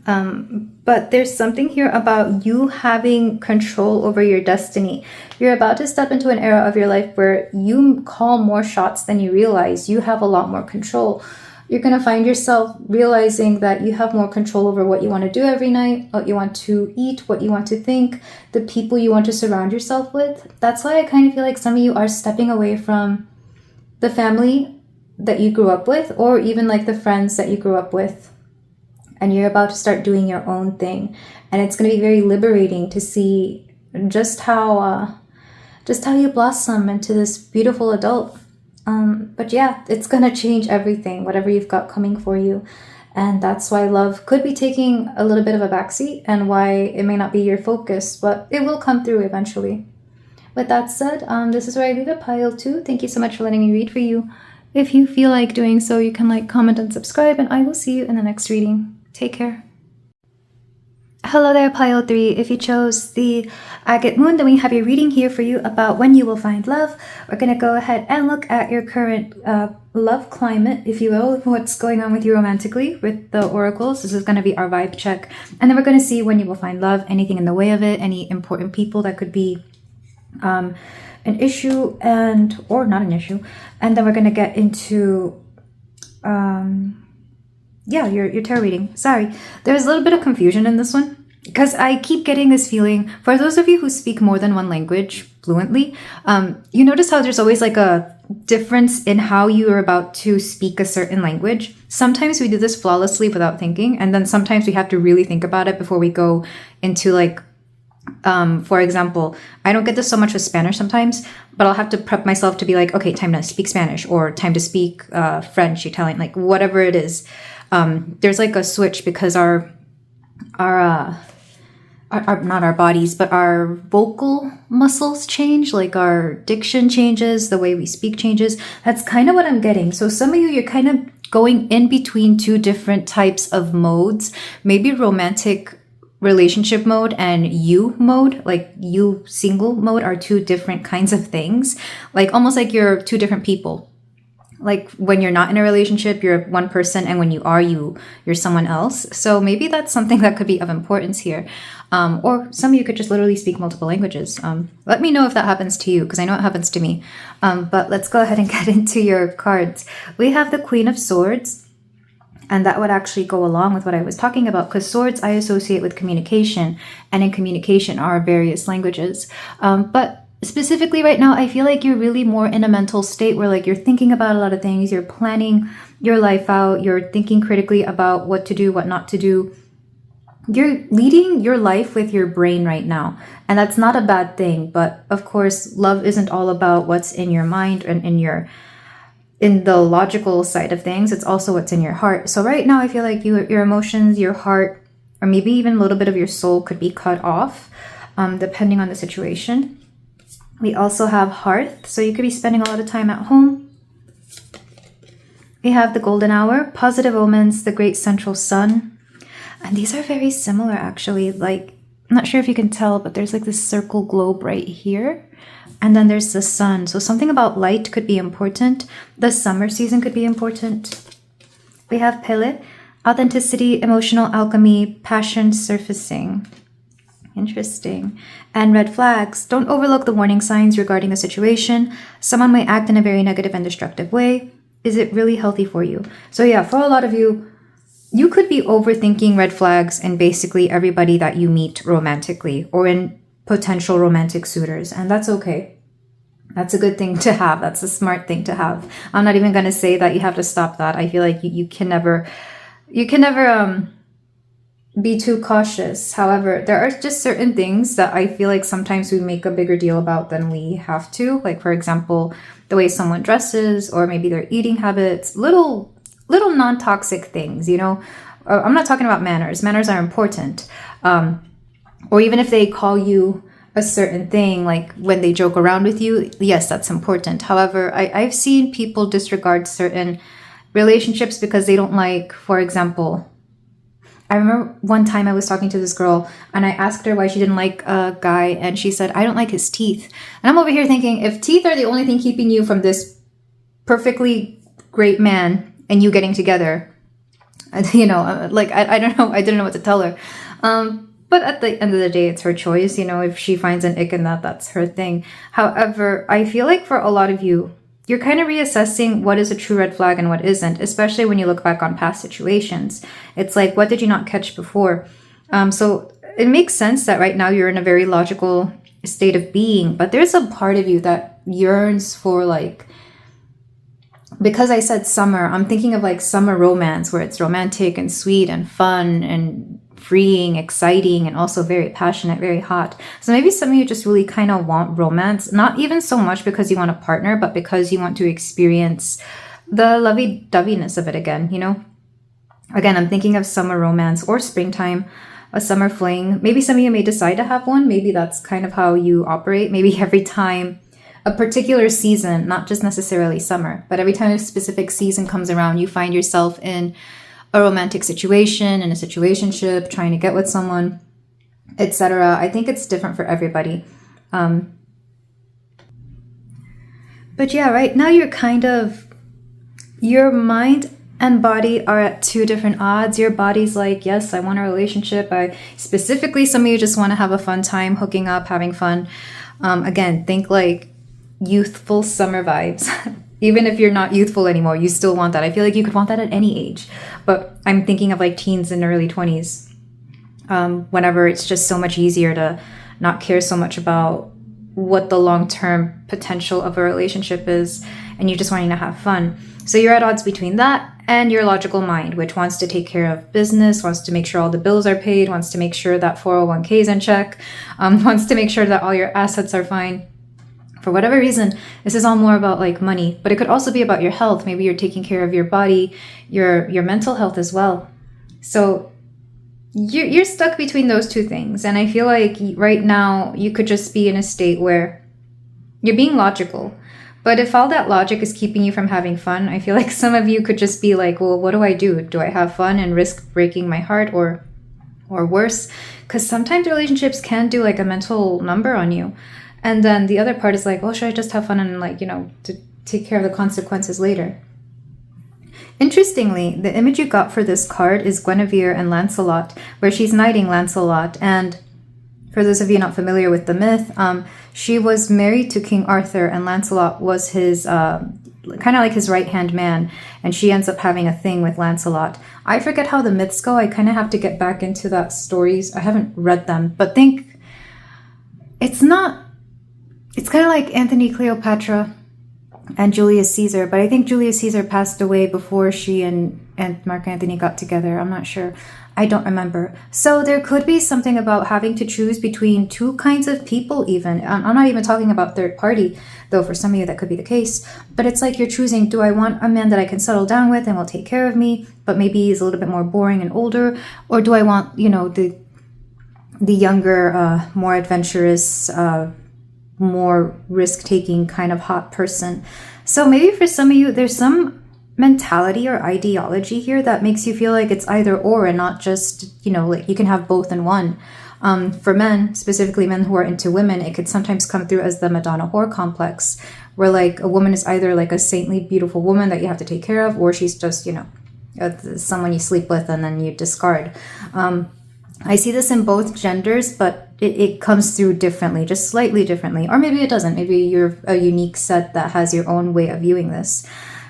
But there's something here about you having control over your destiny. You're about to step into an era of your life where you call more shots than you realize. You have a lot more control. You're going to find yourself realizing that you have more control over what you want to do every night, what you want to eat, what you want to think, the people you want to surround yourself with. That's why I kind of feel like some of you are stepping away from the family that you grew up with, or even like the friends that you grew up with. And you're about to start doing your own thing. And it's going to be very liberating to see just how you blossom into this beautiful adult. But yeah, it's going to change everything, whatever you've got coming for you. And that's why love could be taking a little bit of a backseat and why it may not be your focus, but it will come through eventually. With that said, this is where I leave it, pile 2. Thank you so much for letting me read for you. If you feel like doing so, you can like, comment, and subscribe, and I will see you in the next reading. Take care. Hello there, pile 3. If you chose the agate moon, then we have your reading here for you about when you will find love. We're going to go ahead and look at your current love climate, if you will, what's going on with you romantically with the oracles. This is going to be our vibe check. And then we're going to see when you will find love, anything in the way of it, any important people that could be an issue or not an issue. And then we're going to get into your tarot reading. Sorry, there's a little bit of confusion in this one because I keep getting this feeling. For those of you who speak more than one language fluently, you notice how there's always like a difference in how you are about to speak a certain language. Sometimes we do this flawlessly without thinking, and then sometimes we have to really think about it before we go into like, for example, I don't get this so much with Spanish sometimes, but I'll have to prep myself to be like, okay, time to speak Spanish or time to speak French, Italian, like whatever it is. There's like a switch because our not our bodies, but our vocal muscles change, like our diction changes, the way we speak changes. That's kind of what I'm getting. So some of you, you're kind of going in between two different types of modes, maybe romantic relationship mode and you mode, like you single mode are two different kinds of things, like almost like you're two different people. Like when you're not in a relationship, you're one person, and when you are, you're someone else. So maybe that's something that could be of importance here. Or some of you could just literally speak multiple languages. Let me know if that happens to you, because I know it happens to me. But let's go ahead and get into your cards. We have the Queen of Swords, and that would actually go along with what I was talking about, because swords I associate with communication, and in communication are various languages. But specifically right now, I feel like you're really more in a mental state where like you're thinking about a lot of things, you're planning your life out, you're thinking critically about what to do, what not to do. You're leading your life with your brain right now, and that's not a bad thing. But of course, love isn't all about what's in your mind and in the logical side of things. It's also what's in your heart. So right now, I feel like your emotions, your heart, or maybe even a little bit of your soul could be cut off, depending on the situation. We also have Hearth, so you could be spending a lot of time at home. We have the Golden Hour, Positive Omens, the Great Central Sun. And these are very similar, actually. Like, I'm not sure if you can tell, but there's like this circle globe right here. And then there's the sun. So something about light could be important. The summer season could be important. We have Pele, Authenticity, Emotional Alchemy, Passion Surfacing. Interesting. And red flags. Don't overlook the warning signs regarding a situation. Someone may act in a very negative and destructive way. Is it really healthy for you? So yeah, for a lot of you, you could be overthinking red flags in basically everybody that you meet romantically or in potential romantic suitors. And that's okay. That's a good thing to have. That's a smart thing to have. I'm not even going to say that you have to stop that. I feel like you can never be too cautious. However, there are just certain things that I feel like sometimes we make a bigger deal about than we have to. Like, for example, the way someone dresses, or maybe their eating habits, little non-toxic things, you know. I'm not talking about manners. Manners are important. Or even if they call you a certain thing, like when they joke around with you, yes, that's important. However, I've seen people disregard certain relationships because they don't like, for example, I remember one time I was talking to this girl and I asked her why she didn't like a guy, and she said, I don't like his teeth. And I'm over here thinking, if teeth are the only thing keeping you from this perfectly great man and you getting together, you know, like, I don't know. I didn't know what to tell her. But at the end of the day, it's her choice. You know, if she finds an ick in that, that's her thing. However, I feel like for a lot of you, you're kind of reassessing what is a true red flag and what isn't, especially when you look back on past situations. It's like, what did you not catch before? So it makes sense that right now you're in a very logical state of being, but there's a part of you that yearns for, like, because I said summer, I'm thinking of like summer romance where it's romantic and sweet and fun and freeing, exciting, and also very passionate, very hot. So maybe some of you just really kind of want romance, not even so much because you want a partner, but because you want to experience the lovey-doveyness of it again, you know? Again, I'm thinking of summer romance or springtime, a summer fling. Maybe some of you may decide to have one. Maybe that's kind of how you operate. Maybe every time a particular season, not just necessarily summer, but every time a specific season comes around, you find yourself in a romantic situation, in a situationship, trying to get with someone, etc. I think it's different for everybody. But yeah, right now you're kind of, your mind and body are at two different odds. Your body's like, yes, I want a relationship. Specifically, some of you just want to have a fun time, hooking up, having fun. Again, think like youthful summer vibes. Even if you're not youthful anymore, you still want that. I feel like you could want that at any age. But I'm thinking of like teens and early 20s. Whenever it's just so much easier to not care so much about what the long-term potential of a relationship is, and you're just wanting to have fun. So you're at odds between that and your logical mind, which wants to take care of business, wants to make sure all the bills are paid, wants to make sure that 401k is in check, wants to make sure that all your assets are fine. For whatever reason, this is all more about like money, but it could also be about your health. Maybe you're taking care of your body, your mental health as well. So you're stuck between those two things. And I feel like right now you could just be in a state where you're being logical. But if all that logic is keeping you from having fun, I feel like some of you could just be like, well, what do I do? Do I have fun and risk breaking my heart or worse? Because sometimes relationships can do like a mental number on you. And then the other part is like, well, should I just have fun and like, you know, to take care of the consequences later? Interestingly, the image you got for this card is Guinevere and Lancelot, where she's knighting Lancelot. And for those of you not familiar with the myth, she was married to King Arthur, and Lancelot was his kind of like his right-hand man, and she ends up having a thing with Lancelot. I forget how the myths go. I kind of have to get back into that stories. I haven't read them, but think it's kind of like Anthony Cleopatra and Julius Caesar, but I think Julius Caesar passed away before she and Mark Antony got together. I'm not sure. I don't remember. So there could be something about having to choose between two kinds of people even. I'm not even talking about third party, though for some of you that could be the case. But it's like you're choosing, do I want a man that I can settle down with and will take care of me, but maybe he's a little bit more boring and older? Or do I want, you know, the younger, more adventurous, more risk-taking kind of hot person? So maybe for some of you, there's some mentality or ideology here that makes you feel like it's either or and not just, you know, like you can have both in one. For men, specifically men who are into women, it could sometimes come through as the Madonna whore complex, where like a woman is either like a saintly, beautiful woman that you have to take care of, or she's just, you know, someone you sleep with and then you discard. I see this in both genders, but it comes through differently, just slightly differently. Or maybe it doesn't. Maybe you're a unique set that has your own way of viewing this.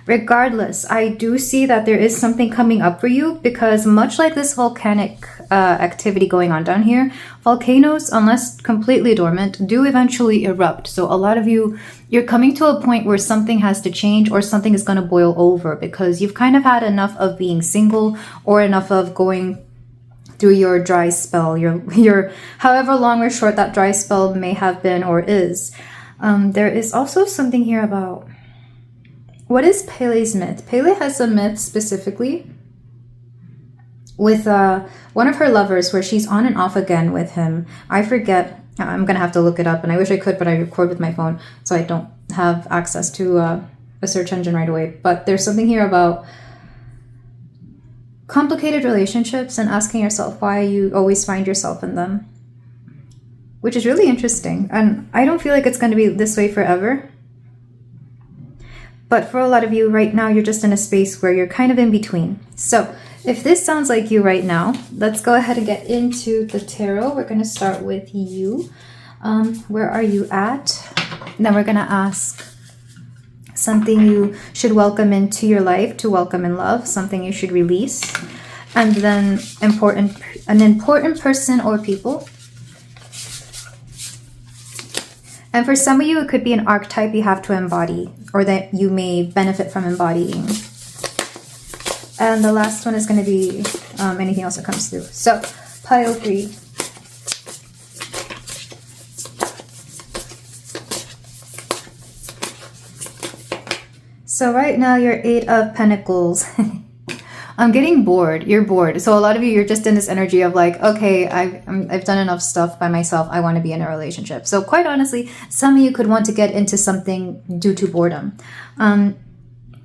Regardless, I do see that there is something coming up for you, because much like this volcanic activity going on down here, volcanoes, unless completely dormant, do eventually erupt. So a lot of you, you're coming to a point where something has to change or something is going to boil over, because you've kind of had enough of being single or enough of going through your dry spell, your however long or short that dry spell may have been or is. There is also something here about, what is Pele's myth? Pele has a myth specifically with one of her lovers where she's on and off again with him. I forget. I'm going to have to look it up, and I wish I could, but I record with my phone, so I don't have access to a search engine right away. But there's something here about complicated relationships and asking yourself why you always find yourself in them, which is really interesting. And I don't feel like it's going to be this way forever. But for a lot of you right now, you're just in a space where you're kind of in between. So if this sounds like you right now, let's go ahead and get into the tarot. We're going to start with you. Where are you at? And then we're going to ask something you should welcome into your life, to welcome in love, something you should release, and then an important person or people. And for some of you, it could be an archetype you have to embody, or that you may benefit from embodying. And the last one is going to be anything else that comes through. So, pile 3. So right now you're 8 of Pentacles. I'm getting bored. You're bored. So a lot of you, you're just in this energy of like, okay, I've done enough stuff by myself. I want to be in a relationship. So quite honestly, some of you could want to get into something due to boredom.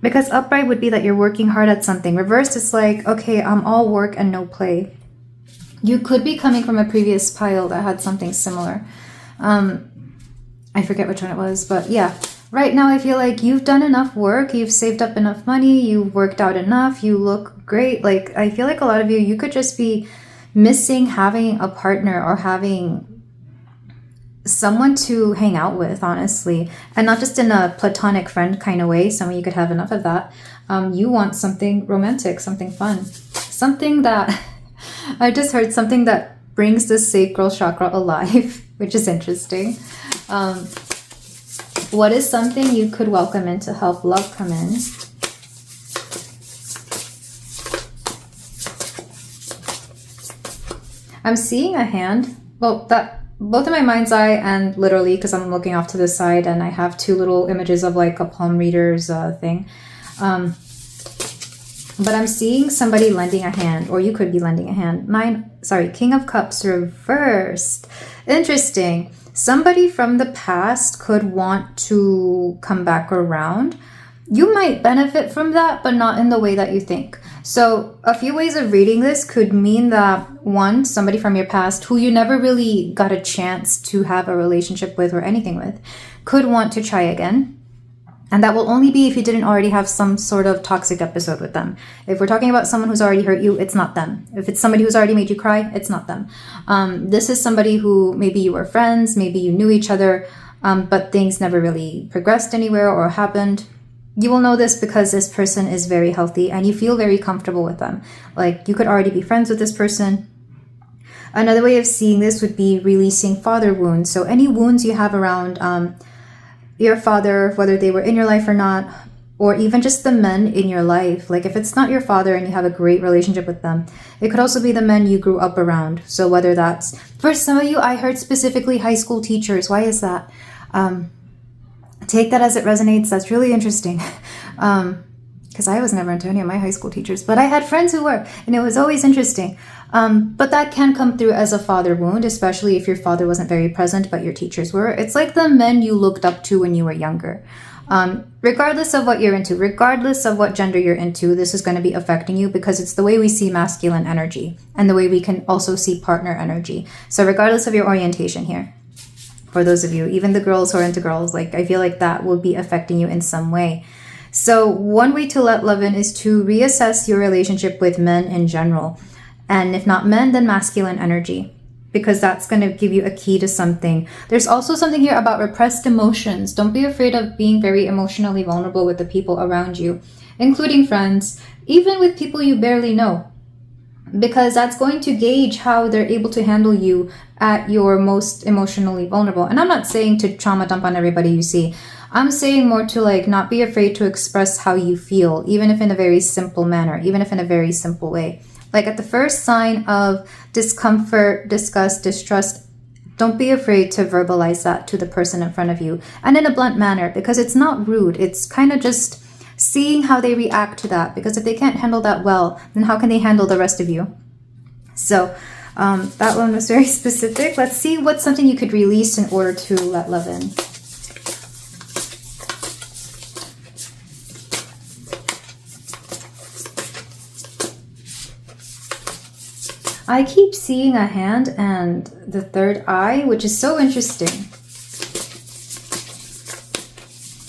Because upright would be that you're working hard at something. Reversed, it's like, okay, I'm all work and no play. You could be coming from a previous pile that had something similar. I forget which one it was, but yeah. Right now, I feel like you've done enough work, you've saved up enough money, you've worked out enough, you look great. Like, I feel like a lot of you could just be missing having a partner or having someone to hang out with, honestly. And not just in a platonic friend kind of way. Some of you could have enough of that. You want something romantic, something fun. Something that, I just heard something that brings the sacral chakra alive, which is interesting. What is something you could welcome in to help love come in? I'm seeing a hand. Well, that both in my mind's eye and literally, because I'm looking off to the side and I have 2 little images of like a palm reader's thing. But I'm seeing somebody lending a hand, or you could be lending a hand. King of Cups reversed. Interesting. Somebody from the past could want to come back around. You might benefit from that, but not in the way that you think. So a few ways of reading this could mean that, one, somebody from your past who you never really got a chance to have a relationship with or anything with could want to try again. And that will only be if you didn't already have some sort of toxic episode with them. If we're talking about someone who's already hurt you, it's not them. If it's somebody who's already made you cry, it's not them. This is somebody who maybe you were friends, maybe you knew each other, but things never really progressed anywhere or happened. You will know this because this person is very healthy and you feel very comfortable with them. Like, you could already be friends with this person. Another way of seeing this would be releasing father wounds. So any wounds you have around your father, whether they were in your life or not, or even just the men in your life. Like, if it's not your father and you have a great relationship with them, it could also be the men you grew up around. So whether that's, for some of you, I heard specifically high school teachers. Why is that? Take that as it resonates. That's really interesting. Because I was never into any of my high school teachers, but I had friends who were, and it was always interesting. But that can come through as a father wound, especially if your father wasn't very present, but your teachers were. It's like the men you looked up to when you were younger. Regardless of what you're into, regardless of what gender you're into, this is going to be affecting you because it's the way we see masculine energy and the way we can also see partner energy. So regardless of your orientation here, for those of you, even the girls who are into girls, like, I feel like that will be affecting you in some way. So one way to let love in is to reassess your relationship with men in general. And if not men, then masculine energy, because that's going to give you a key to something. There's also something here about repressed emotions. Don't be afraid of being very emotionally vulnerable with the people around you, including friends, even with people you barely know, because that's going to gauge how they're able to handle you at your most emotionally vulnerable. And I'm not saying to trauma dump on everybody you see. I'm saying more to, like, not be afraid to express how you feel, even if in a very simple manner, even if in a very simple way. Like, at the first sign of discomfort, disgust, distrust, don't be afraid to verbalize that to the person in front of you, and in a blunt manner, because it's not rude. It's kind of just seeing how they react to that, because if they can't handle that well, then how can they handle the rest of you? So that one was very specific. Let's see what's something you could release in order to let love in. I keep seeing a hand and the third eye, which is so interesting.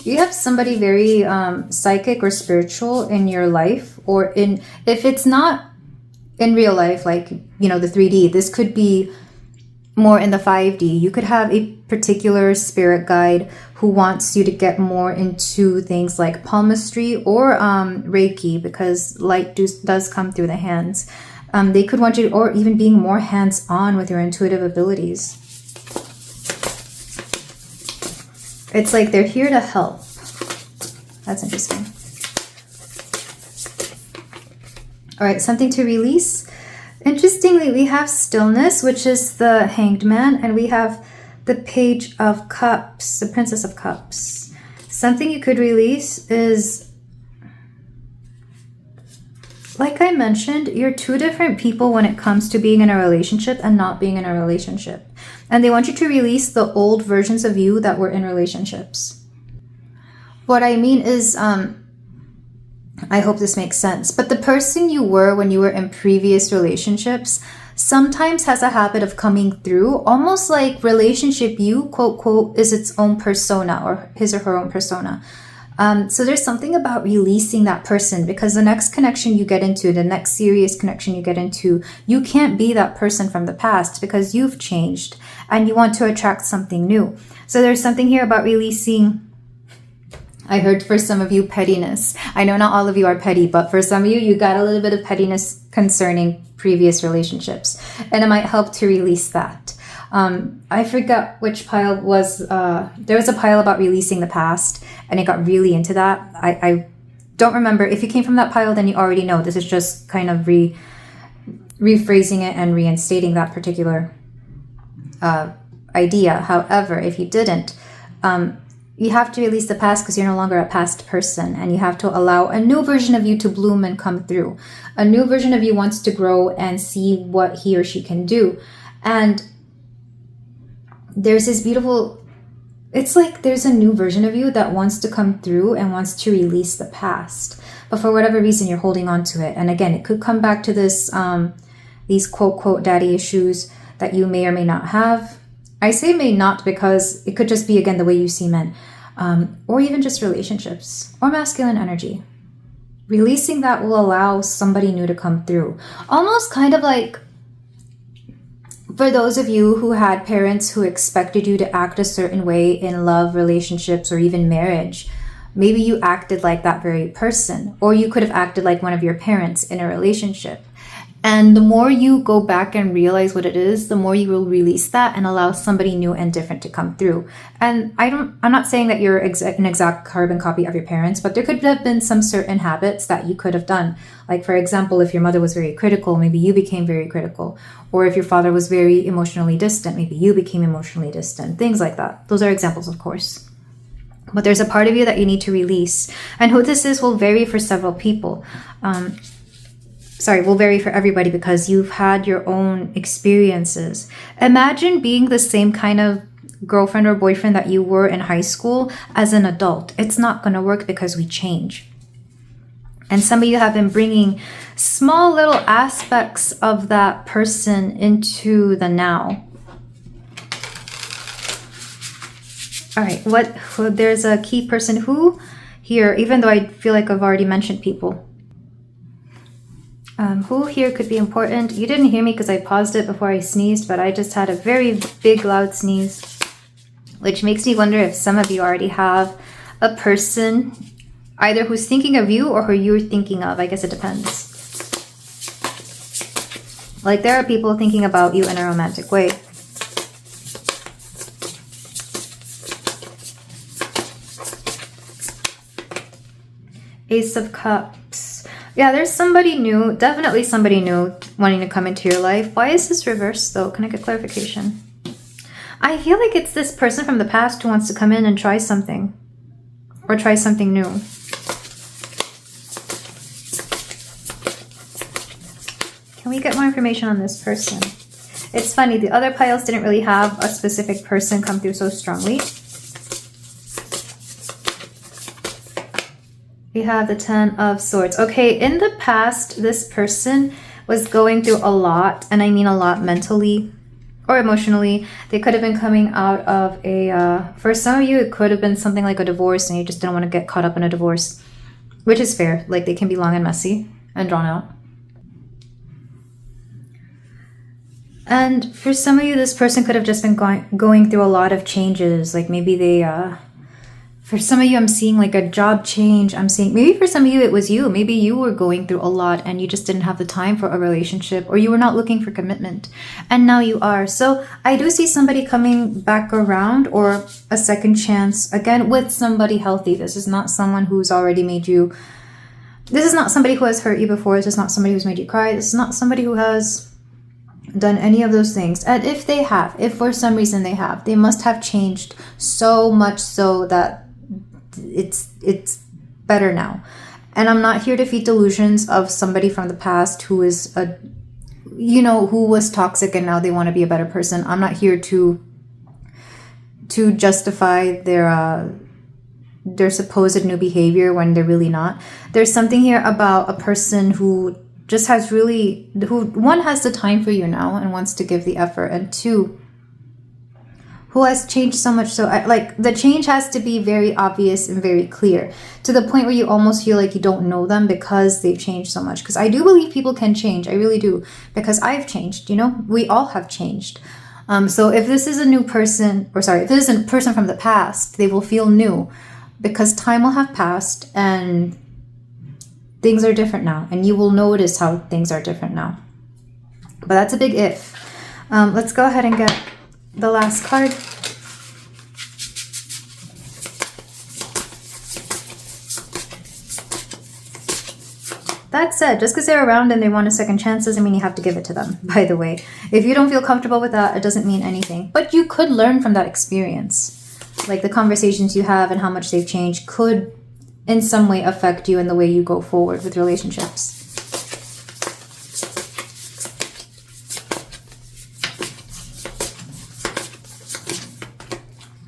You have somebody very psychic or spiritual in your life, or if it's not in real life, like, you know, the 3D, this could be more in the 5D. You could have a particular spirit guide who wants you to get more into things like palmistry or Reiki, because light does come through the hands. They could want you to, or even being more hands-on with your intuitive abilities. It's like they're here to help. That's interesting. All right, something to release. Interestingly, we have stillness, which is the Hanged Man, and we have the Page of Cups, the Princess of Cups. Something you could release is, like I mentioned, you're two different people when it comes to being in a relationship and not being in a relationship. And they want you to release the old versions of you that were in relationships. What I mean is, I hope this makes sense, but the person you were when you were in previous relationships sometimes has a habit of coming through, almost like relationship you, quote, quote, is its own persona, or his or her own persona. So there's something about releasing that person, because the next connection you get into, the next serious connection you get into, you can't be that person from the past because you've changed and you want to attract something new. So there's something here about releasing. I heard for some of you pettiness. I know not all of you are petty, but for some of you, you got a little bit of pettiness concerning previous relationships, and it might help to release that. I forgot which pile was, there was a pile about releasing the past, and it got really into that. I don't remember. If you came from that pile, then you already know. This is just kind of rephrasing it and reinstating that particular idea. However, if you didn't, you have to release the past because you're no longer a past person, and you have to allow a new version of you to bloom and come through. A new version of you wants to grow and see what he or she can do. And there's this beautiful, it's like there's a new version of you that wants to come through and wants to release the past. But for whatever reason, you're holding on to it. And again, it could come back to this, these quote daddy issues that you may or may not have. I say may not because it could just be, again, the way you see men. Or even just relationships or masculine energy. Releasing that will allow somebody new to come through. Almost kind of like for those of you who had parents who expected you to act a certain way in love, relationships, or even marriage. Maybe you acted like that very person, or you could have acted like one of your parents in a relationship. And the more you go back and realize what it is, the more you will release that and allow somebody new and different to come through. And I'm not saying that you're an exact carbon copy of your parents, but there could have been some certain habits that you could have done. Like, for example, if your mother was very critical, maybe you became very critical. Or if your father was very emotionally distant, maybe you became emotionally distant. Things like that. Those are examples, of course. But there's a part of you that you need to release. And who this is will vary for several people. Will vary for everybody because you've had your own experiences. Imagine being the same kind of girlfriend or boyfriend that you were in high school as an adult. It's not going to work because we change. And some of you have been bringing small little aspects of that person into the now. All right, there's a key person who here, even though I feel like I've already mentioned people. Who here could be important? You didn't hear me because I paused it before I sneezed, but I just had a very big, loud sneeze, which makes me wonder if some of you already have a person either who's thinking of you or who you're thinking of. I guess it depends. Like, there are people thinking about you in a romantic way. Ace of Cups. Yeah, there's somebody new, definitely somebody new wanting to come into your life. Why is this reversed though? Can I get clarification? I feel like it's this person from the past who wants to come in and try something. Or try something new. Can we get more information on this person? It's funny, the other piles didn't really have a specific person come through so strongly. We have the 10 of Swords. Okay, in the past, this person was going through a lot, and I mean a lot mentally or emotionally. They could have been coming out of for some of you, it could have been something like a divorce, and you just didn't want to get caught up in a divorce, which is fair. Like, they can be long and messy and drawn out. And for some of you, this person could have just been going through a lot of changes. Like, maybe they... For some of you, I'm seeing like a job change. I'm seeing, maybe for some of you, it was you. Maybe you were going through a lot and you just didn't have the time for a relationship, or you were not looking for commitment. And now you are. So I do see somebody coming back around, or a second chance, again, with somebody healthy. This is not someone who's already made you, this is not somebody who has hurt you before. This is not somebody who's made you cry. This is not somebody who has done any of those things. And if they have, if for some reason they have, they must have changed so much so that it's better now. And I'm not here to feed delusions of somebody from the past who is who was toxic and now they want to be a better person. I'm not here to justify their supposed new behavior when they're really not. There's something here about a person who just has who one has the time for you now and wants to give the effort, and two, who has changed so much. So the change has to be very obvious and very clear, to the point where you almost feel like you don't know them because they've changed so much. Because I do believe people can change. I really do. Because I've changed, we all have changed. So if this is a new person, if this is a person from the past, they will feel new because time will have passed and things are different now. And you will notice how things are different now. But that's a big if. Let's go ahead and get the last card. That said, just because they're around and they want a second chance doesn't mean you have to give it to them, by the way. If you don't feel comfortable with that, it doesn't mean anything. But you could learn from that experience. like the conversations you have and how much they've changed could in some way affect you in the way you go forward with relationships.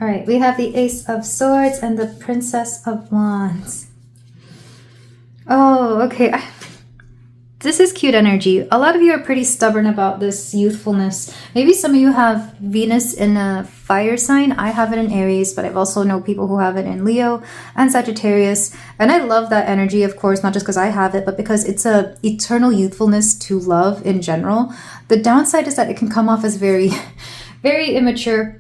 All right, we have the Ace of Swords and the Princess of Wands. Oh, okay. This is cute energy. A lot of you are pretty stubborn about this youthfulness. Maybe some of you have Venus in a fire sign. I have it in Aries, but I've also know people who have it in Leo and Sagittarius. And I love that energy, of course, not just because I have it, but because it's a eternal youthfulness to love in general. The downside is that it can come off as very, very immature.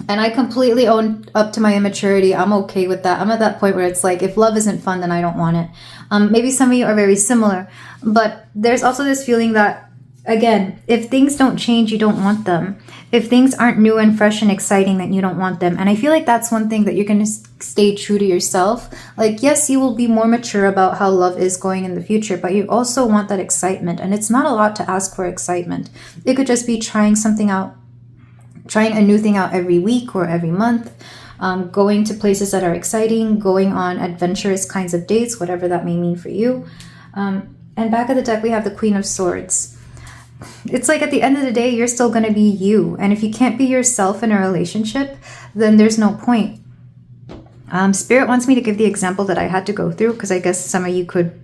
And I completely own up to my immaturity. I'm okay with that. I'm at that point where it's like, if love isn't fun, then I don't want it. Maybe some of you are very similar. But there's also this feeling that, again, if things don't change, you don't want them. If things aren't new and fresh and exciting, then you don't want them. And I feel like that's one thing that you're going to stay true to yourself. Like, yes, you will be more mature about how love is going in the future, but you also want that excitement. And it's not a lot to ask for excitement. It could just be trying something out. Trying a new thing out every week or every month, going to places that are exciting, going on adventurous kinds of dates, whatever that may mean for you. And back of the deck, we have the Queen of Swords. It's like at the end of the day, you're still going to be you. And if you can't be yourself in a relationship, then there's no point. Spirit wants me to give the example that I had to go through, because I guess some of you could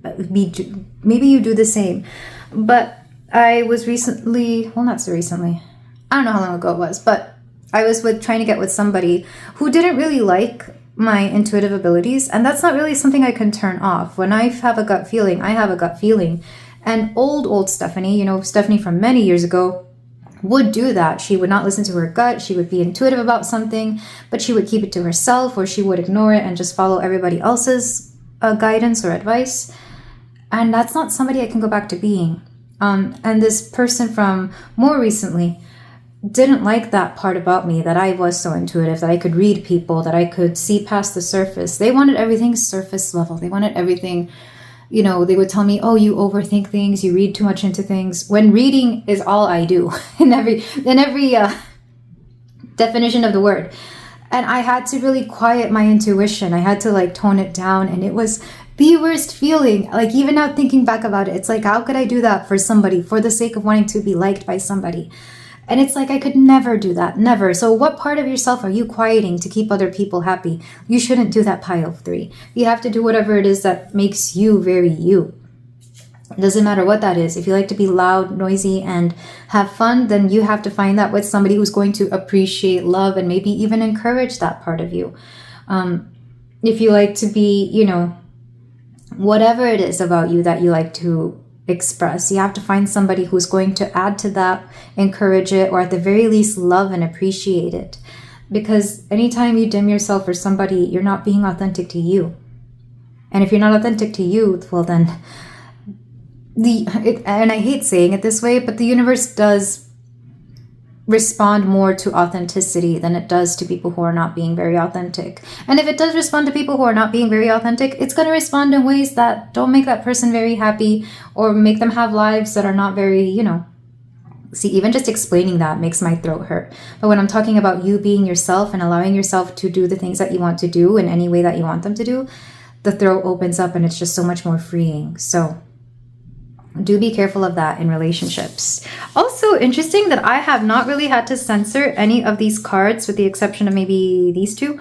maybe you do the same. But I was recently, well, not so recently, I don't know how long ago it was, but I was trying to get with somebody who didn't really like my intuitive abilities. And that's not really something I can turn off. When I have a gut feeling, I have a gut feeling. And old Stephanie, you know, Stephanie from many years ago, would do that. She would not listen to her gut. She would be intuitive about something, but she would keep it to herself, or she would ignore it and just follow everybody else's guidance or advice. And that's not somebody I can go back to being. And this person from more recently didn't like that part about me, that I was so intuitive, that I could read people, that I could see past the surface. They wanted everything surface level. They wanted everything, you know, they would tell me, oh, you overthink things, you read too much into things, when reading is all I do in every definition of the word. And I had to really quiet my intuition. I had to like tone it down, and it was the worst feeling. Like, even now thinking back about it, it's like, how could I do that for somebody for the sake of wanting to be liked by somebody? And it's like, I could never do that, never. So what part of yourself are you quieting to keep other people happy? You shouldn't do that, pile 3. You have to do whatever it is that makes you very you. It doesn't matter what that is. If you like to be loud, noisy, and have fun, then you have to find that with somebody who's going to appreciate love and maybe even encourage that part of you. If you like to be, you know, whatever it is about you that you like to express, you have to find somebody who's going to add to that, encourage it, or at the very least love and appreciate it. Because anytime you dim yourself for somebody, you're not being authentic to you. And if you're not authentic to you, well then, and I hate saying it this way, but the universe does respond more to authenticity than it does to people who are not being very authentic. And if it does respond to people who are not being very authentic, it's going to respond in ways that don't make that person very happy, or make them have lives that are not very, you know. See, even just explaining that makes my throat hurt. But when I'm talking about you being yourself and allowing yourself to do the things that you want to do in any way that you want them to do, the throat opens up and it's just so much more freeing. So do be careful of that in relationships. Also interesting that I have not really had to censor any of these cards, with the exception of maybe these two.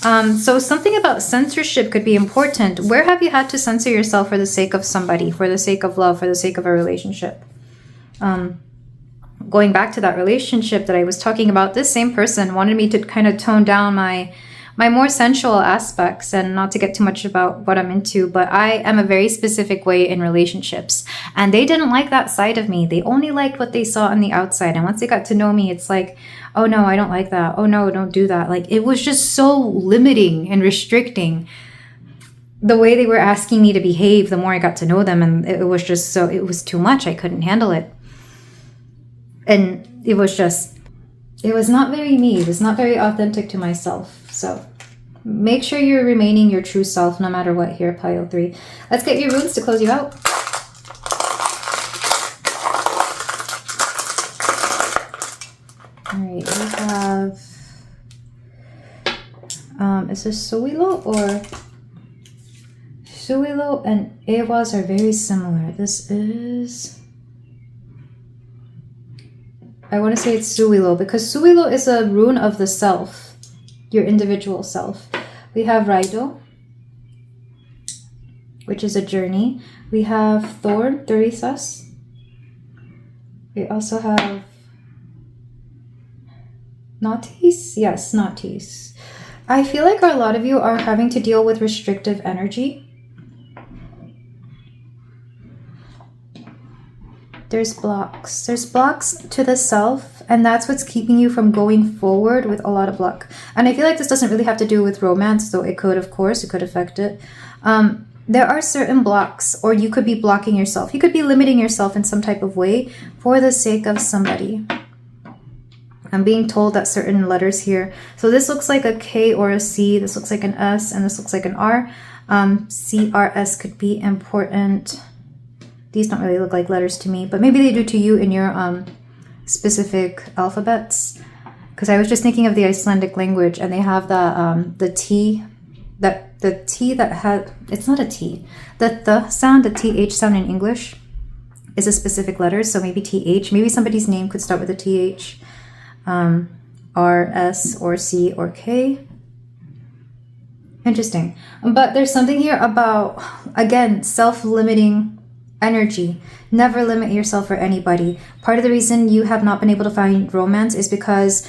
So something about censorship could be important. Where have you had to censor yourself for the sake of somebody, for the sake of love, for the sake of a relationship? Going back to that relationship that I was talking about, this same person wanted me to kind of tone down my more sensual aspects, and not to get too much about what I'm into, but I am a very specific way in relationships, and they didn't like that side of me. They only liked what they saw on the outside, and once they got to know me, it's like, oh no, I don't like that. Oh no, don't do that. Like, it was just so limiting and restricting, the way they were asking me to behave the more I got to know them, and it was just so, it was too much. I couldn't handle it. And it was not very me. It was not very authentic to myself. So make sure you're remaining your true self no matter what here, pile 3. Let's get your runes to close you out. All right, we have Is this Suilo or... Suilo and Ewas are very similar. This is... I want to say it's Suilo because Suilo is a rune of the self, your individual self. We have Raido, which is a journey. We have Thorn, Thurisas. We also have Nautis. Yes, Nautis. I feel like a lot of you are having to deal with restrictive energy. There's blocks. There's blocks to the self, and that's what's keeping you from going forward with a lot of luck. And I feel like this doesn't really have to do with romance, though it could, of course, it could affect it. There are certain blocks, or you could be blocking yourself. You could be limiting yourself in some type of way for the sake of somebody. I'm being told that certain letters here. So this looks like a K or a C. This looks like an S, and this looks like an R. CRS could be important. These don't really look like letters to me, but maybe they do to you in your specific alphabets. Because I was just thinking of the Icelandic language, and they have the T, the T that had, it's not a T. The sound, the TH sound in English is a specific letter, so maybe TH. Maybe somebody's name could start with a TH. R, S, or C, or K. Interesting. But there's something here about, again, self-limiting energy. Never limit yourself for anybody. Part of the reason you have not been able to find romance is because,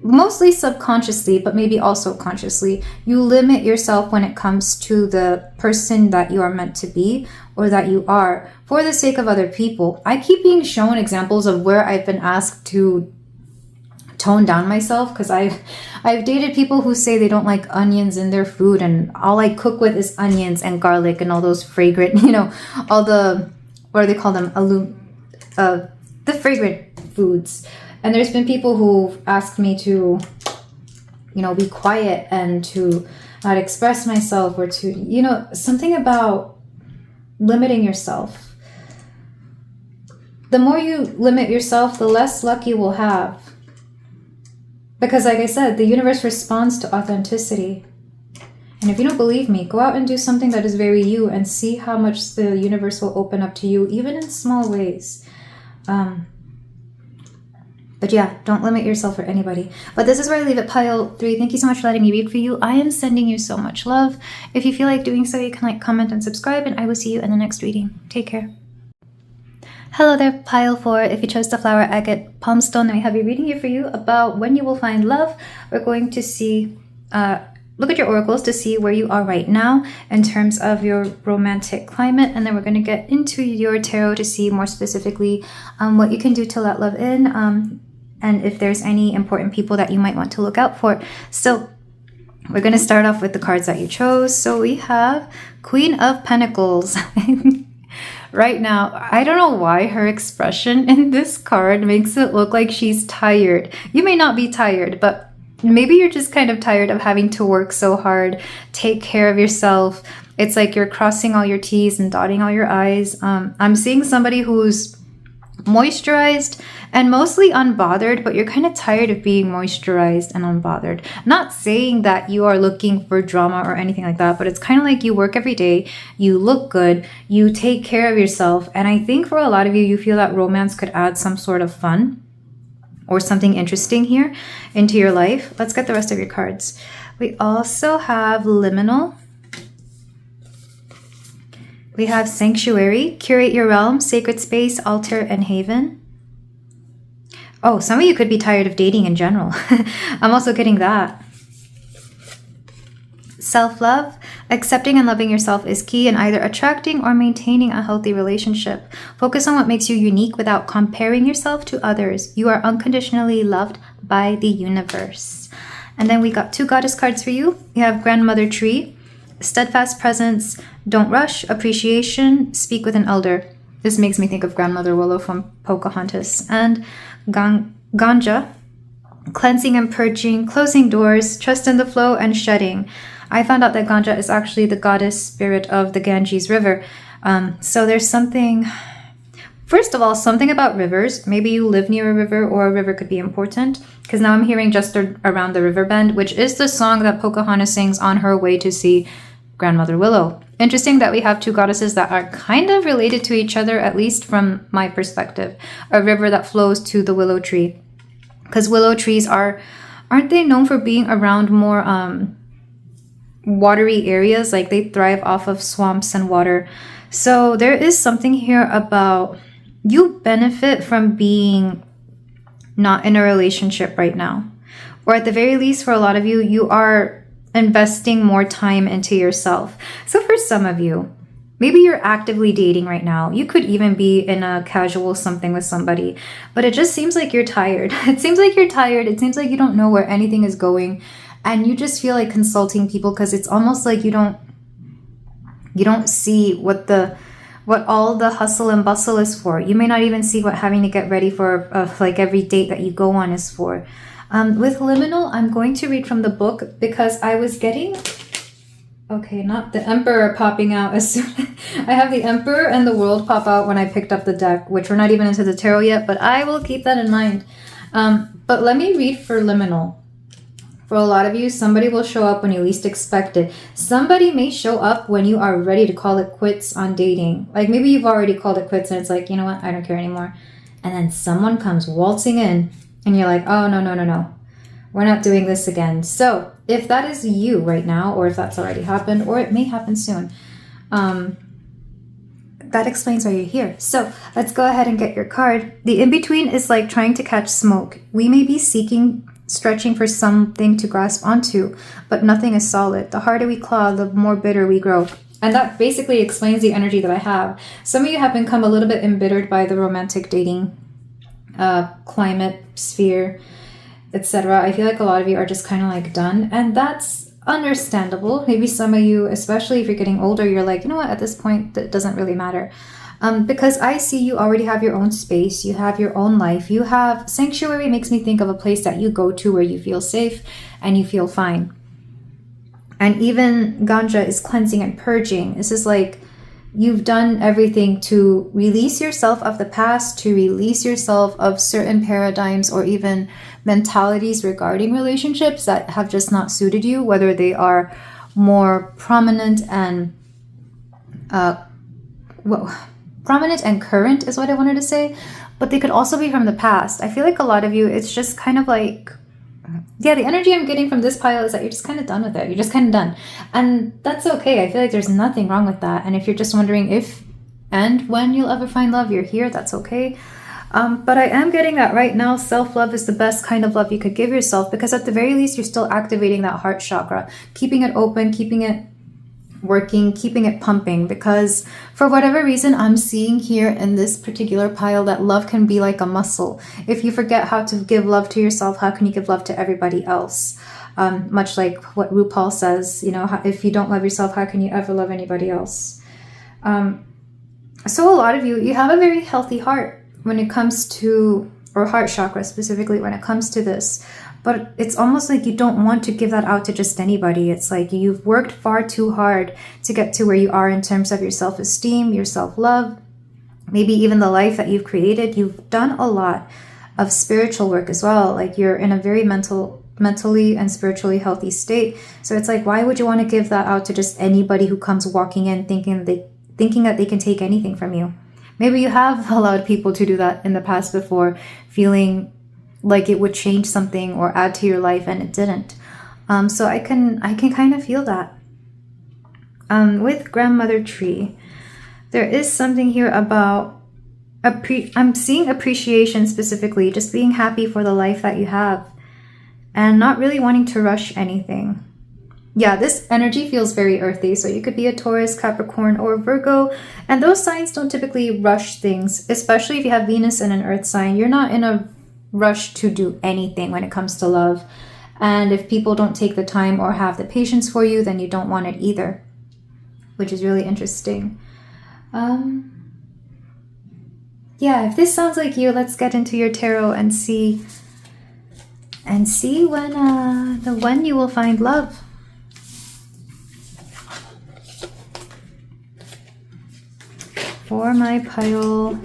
mostly subconsciously, but maybe also consciously, you limit yourself when it comes to the person that you are meant to be or that you are for the sake of other people. I keep being shown examples of where I've been asked to tone down myself because I've dated people who say they don't like onions in their food, and all I cook with is onions and garlic and all those fragrant, all the, what do they call them, the fragrant foods. And there's been people who've asked me to, be quiet and to not express myself, or to, something about limiting yourself. The more you limit yourself, the less luck you will have. Because like I said, the universe responds to authenticity. And if you don't believe me, go out and do something that is very you and see how much the universe will open up to you, even in small ways. But yeah, don't limit yourself for anybody. But this is where I leave it, pile 3. Thank you so much for letting me read for you. I am sending you so much love. If you feel like doing so, you can like, comment, and subscribe, and I will see you in the next reading. Take care. Hello there, pile 4. If you chose the flower agate palm stone, then we have a reading here for you about when you will find love. We're going to see, look at your oracles to see where you are right now in terms of your romantic climate, and then we're going to get into your tarot to see more specifically what you can do to let love in, and if there's any important people that you might want to look out for. So we're going to start off with the cards that you chose. So we have Queen of Pentacles. Right now, I don't know why her expression in this card makes it look like she's tired. You may not be tired, but maybe you're just kind of tired of having to work so hard, take care of yourself. It's like you're crossing all your T's and dotting all your I's. I'm seeing somebody who's moisturized and mostly unbothered, but you're kind of tired of being moisturized and unbothered. Not saying that you are looking for drama or anything like that, but it's kind of like you work every day, you look good, you take care of yourself, and I think for a lot of you, you feel that romance could add some sort of fun or something interesting here into your life. Let's get the rest of your cards. We also have Liminal. We have Sanctuary, Curate Your Realm, Sacred Space, Altar, and Haven. Oh, some of you could be tired of dating in general. I'm also getting that. Self-love, accepting and loving yourself is key in either attracting or maintaining a healthy relationship. Focus on what makes you unique without comparing yourself to others. You are unconditionally loved by the universe. And then we got 2 goddess cards for you. We have Grandmother Tree, Steadfast Presence, Don't Rush, Appreciation, Speak with an Elder. This makes me think of Grandmother Willow from Pocahontas. And Ganja, Cleansing and Purging, Closing Doors, Trust in the Flow, and Shedding. I found out that Ganja is actually the goddess spirit of the Ganges River. So there's something First of all, something about rivers. Maybe you live near a river, or a river could be important. Because now I'm hearing just around the river bend, which is the song that Pocahontas sings on her way to see Grandmother Willow. Interesting that we have two goddesses that are kind of related to each other, at least from my perspective. A river that flows to the willow tree. Because willow trees aren't they known for being around more watery areas? Like they thrive off of swamps and water. So there is something here about you benefit from being not in a relationship right now. Or at the very least, for a lot of you, you are investing more time into yourself. So for some of you, maybe you're actively dating right now. You could even be in a casual something with somebody, but it just seems like you're tired. It seems like you're tired. It seems like you don't know where anything is going, and you just feel like consulting people because it's almost like you don't see what all the hustle and bustle is for. You may not even see what having to get ready for like every date that you go on is for. With liminal, I'm going to read from the book because I was getting... Okay, not the Emperor popping out as soon. I have the Emperor and the World pop out when I picked up the deck, which we're not even into the tarot yet, but I will keep that in mind. But let me read for liminal. For a lot of you, somebody will show up when you least expect it. Somebody may show up when you are ready to call it quits on dating. Like maybe you've already called it quits and it's like, you know what, I don't care anymore. And then someone comes waltzing in and you're like, oh, no. We're not doing this again. So if that is you right now, or if that's already happened, or it may happen soon, that explains why you're here. So let's go ahead and get your card. The in-between is like trying to catch smoke. We may be stretching for something to grasp onto, but nothing is solid. The harder we claw, the more bitter we grow. And that basically explains the energy that I have. Some of you have become a little bit embittered by the romantic dating climate, sphere, etc. I feel like a lot of you are just kind of like done, and that's understandable. Maybe some of you, especially if you're getting older, you're like, you know what, at this point that doesn't really matter, because I see you already have your own space, you have your own life, you have sanctuary. Makes me think of a place that you go to where you feel safe and you feel fine. And even ganja is cleansing and purging. This is like you've done everything to release yourself of the past, to release yourself of certain paradigms or even mentalities regarding relationships that have just not suited you, whether they are more prominent and prominent and current is what I wanted to say, but they could also be from the past. I feel like a lot of you, it's just kind of like, yeah, the energy I'm getting from this pile is that you're just kind of done with it. You're just kind of done. And that's okay. I feel like there's nothing wrong with that. And if you're just wondering if and when you'll ever find love, you're here. That's okay. But I am getting that right now, self-love is the best kind of love you could give yourself, because at the very least, you're still activating that heart chakra, keeping it open, keeping it working, keeping it pumping, because for whatever reason, I'm seeing here in this particular pile that love can be like a muscle. If you forget how to give love to yourself, how can you give love to everybody else? Much like what RuPaul says, you know, if you don't love yourself, how can you ever love anybody else? So a lot of you have a very healthy heart when it comes to, or heart chakra specifically, when it comes to this. But it's almost like you don't want to give that out to just anybody. It's like you've worked far too hard to get to where you are in terms of your self-esteem, your self-love, maybe even the life that you've created. You've done a lot of spiritual work as well. Like you're in a very mentally and spiritually healthy state. So it's like, why would you want to give that out to just anybody who comes walking in thinking that they can take anything from you? Maybe you have allowed people to do that in the past before, feeling like it would change something or add to your life, and it didn't. So I can kind of feel that. With grandmother tree, there is something here about I'm seeing appreciation specifically, just being happy for the life that you have and not really wanting to rush anything. Yeah, this energy feels very earthy. So you could be a Taurus, Capricorn, or Virgo. And those signs don't typically rush things, especially if you have Venus in an earth sign. You're not in a rush to do anything when it comes to love. And if people don't take the time or have the patience for you, then you don't want it either, which is really interesting. Yeah, if this sounds like you, let's get into your tarot and see when you will find love. For my pile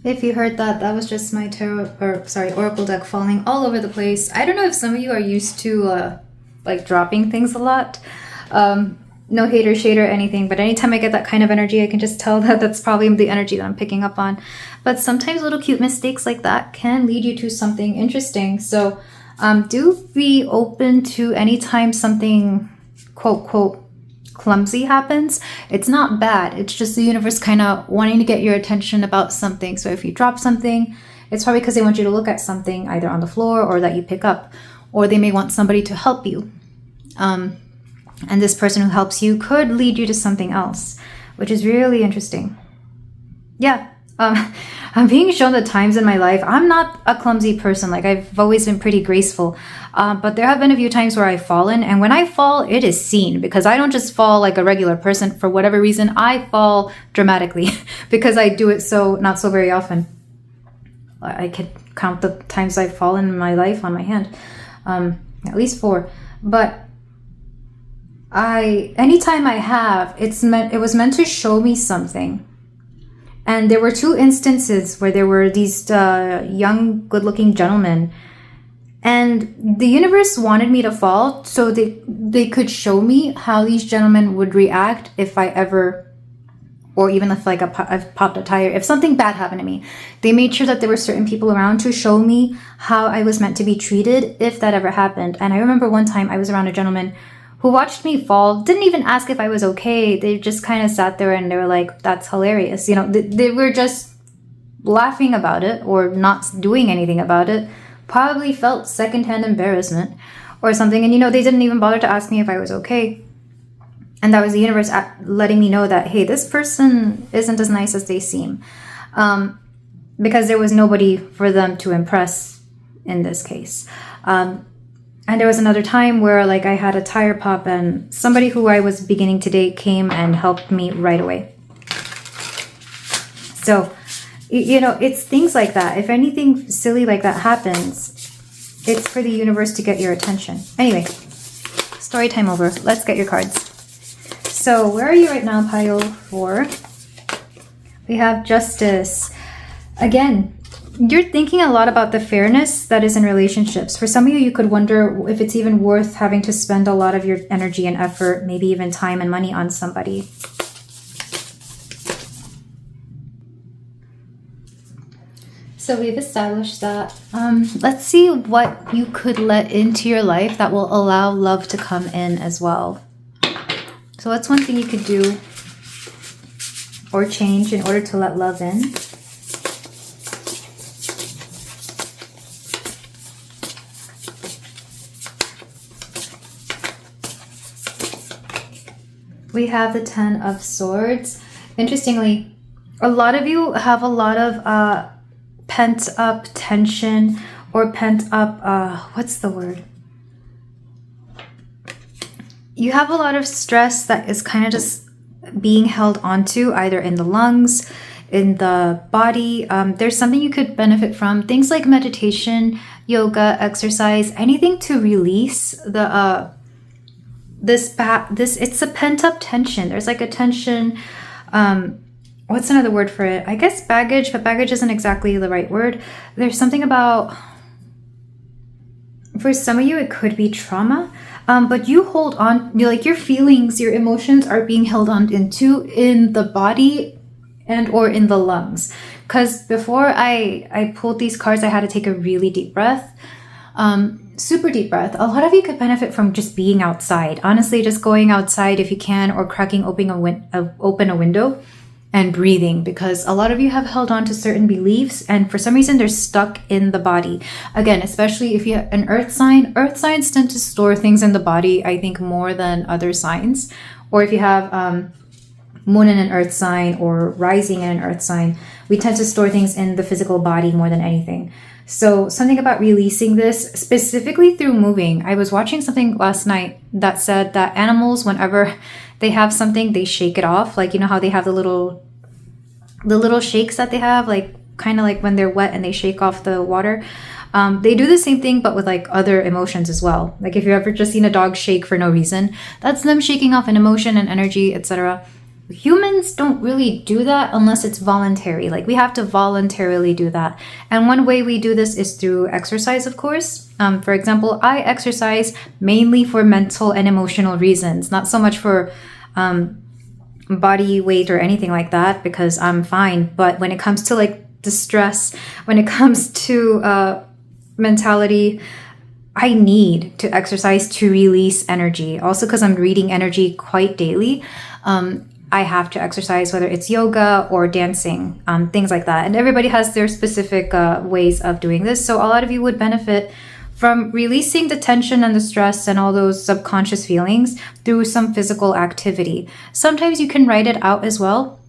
If you heard that, that was just my oracle deck falling all over the place. I don't know if some of you are used to like dropping things a lot. No hate or shade or anything, but anytime I get that kind of energy, I can just tell that that's probably the energy that I'm picking up on. But sometimes little cute mistakes like that can lead you to something interesting. So do be open to anytime something quote quote clumsy happens. It's not bad. It's just the universe kind of wanting to get your attention about something. So if you drop something, it's probably because they want you to look at something either on the floor or that you pick up, or they may want somebody to help you. And this person who helps you could lead you to something else, which is really interesting. Yeah. I'm being shown the times in my life. I'm not a clumsy person. Like, I've always been pretty graceful. But there have been a few times where I've fallen. And when I fall, it is seen, because I don't just fall like a regular person. For whatever reason, I fall dramatically because I do it not so very often. I could count the times I've fallen in my life on my hand. At least 4. But anytime I have, it was meant to show me something. And there were 2 instances where there were these young, good-looking gentlemen, and the universe wanted me to fall so they could show me how these gentlemen would react if I ever, or even if like I've popped a tire, if something bad happened to me. They made sure that there were certain people around to show me how I was meant to be treated if that ever happened. And I remember one time I was around a gentleman who watched me fall, didn't even ask if I was okay. They just kind of sat there and they were like, that's hilarious. You know, they were just laughing about it or not doing anything about it. Probably felt secondhand embarrassment or something. And, you know, they didn't even bother to ask me if I was okay. And that was the universe letting me know that, hey, this person isn't as nice as they seem. Because there was nobody for them to impress in this case. And there was another time where like I had a tire pop and somebody who I was beginning to date came and helped me right away. So, you know, it's things like that. If anything silly like that happens, it's for the universe to get your attention. Anyway, story time over. Let's get your cards. So where are you right now, pile 4? We have Justice. Again, you're thinking a lot about the fairness that is in relationships. For some of you, you could wonder if it's even worth having to spend a lot of your energy and effort, maybe even time and money on somebody. So we've established that. Let's see what you could let into your life that will allow love to come in as well. So what's one thing you could do or change in order to let love in? We have the 10 of Swords. Interestingly, a lot of you have a lot of pent up tension or pent up, what's the word? You have a lot of stress that is kind of just being held onto either in the lungs, in the body. There's something you could benefit from. Things like meditation, yoga, exercise, anything to release the it's a pent-up tension. There's like a tension, what's another word for it? I guess baggage, but baggage isn't exactly the right word. There's something about, for some of you, it could be trauma, but you hold on, like your feelings, your emotions are being held on into in the body and or in the lungs. Because before I pulled these cards, I had to take a really deep breath. Super deep breath. A lot of you could benefit from just being outside. Honestly, just going outside if you can, or cracking open a window and breathing, because a lot of you have held on to certain beliefs and for some reason they're stuck in the body. Again, especially if you have an earth sign. Earth signs tend to store things in the body, I think, more than other signs. Or if you have moon in an earth sign or rising in an earth sign, we tend to store things in the physical body more than anything. So something about releasing this, specifically through moving. I was watching something last night that said that animals, whenever they have something, they shake it off. Like, you know how they have the little shakes that they have, like kind of like when they're wet and they shake off the water. They do the same thing, but with like other emotions as well. Like if you've ever just seen a dog shake for no reason, that's them shaking off an emotion and energy, etc. humans don't really do that unless it's voluntary. Like we have to voluntarily do that. And one way we do this is through exercise, of course. For example, I exercise mainly for mental and emotional reasons, not so much for body weight or anything like that, because I'm fine. But when it comes to like the stress, when it comes to mentality, I need to exercise to release energy. Also, because I'm reading energy quite daily, I have to exercise, whether it's yoga or dancing, things like that. And everybody has their specific ways of doing this. So a lot of you would benefit from releasing the tension and the stress and all those subconscious feelings through some physical activity. Sometimes you can write it out as well.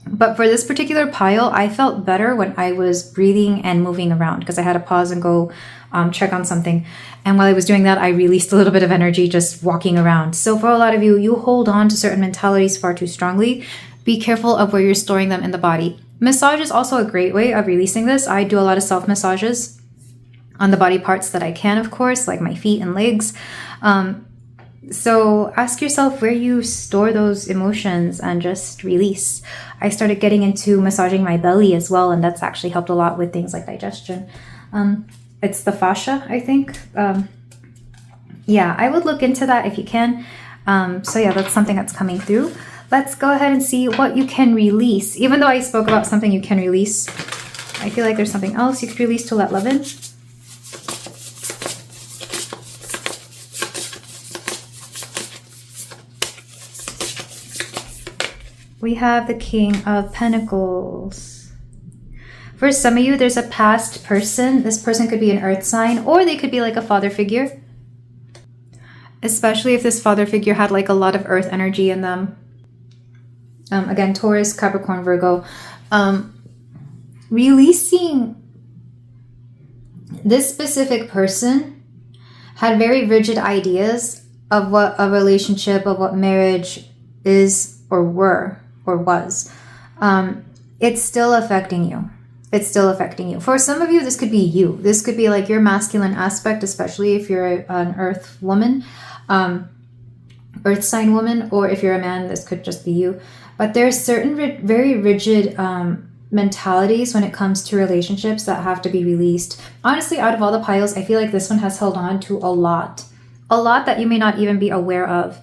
But for this particular pile, I felt better when I was breathing and moving around, because I had to pause and go check on something. And while I was doing that, I released a little bit of energy just walking around. So for a lot of you, you hold on to certain mentalities far too strongly. Be careful of where you're storing them in the body. Massage is also a great way of releasing this. I do a lot of self-massages on the body parts that I can, of course, like my feet and legs. So ask yourself where you store those emotions and just release. I started getting into massaging my belly as well, and that's actually helped a lot with things like digestion. It's the fascia, I think. Yeah, I would look into that if you can. So yeah, that's something that's coming through. Let's go ahead and see what you can release. Even though I spoke about something you can release, I feel like there's something else you could release to let love in. We have the King of Pentacles. For some of you, there's a past person. This person could be an earth sign, or they could be like a father figure. Especially if this father figure had like a lot of earth energy in them. Again, Taurus, Capricorn, Virgo. Releasing this specific person had very rigid ideas of what a relationship, of what marriage is or was. It's still affecting you. It's still affecting you. For some of you, this could be you. This could be like your masculine aspect, especially if you're an earth woman, earth sign woman, or if you're a man, this could just be you. But there's certain very rigid mentalities when it comes to relationships that have to be released. Honestly, out of all the piles, I feel like this one has held on to a lot that you may not even be aware of.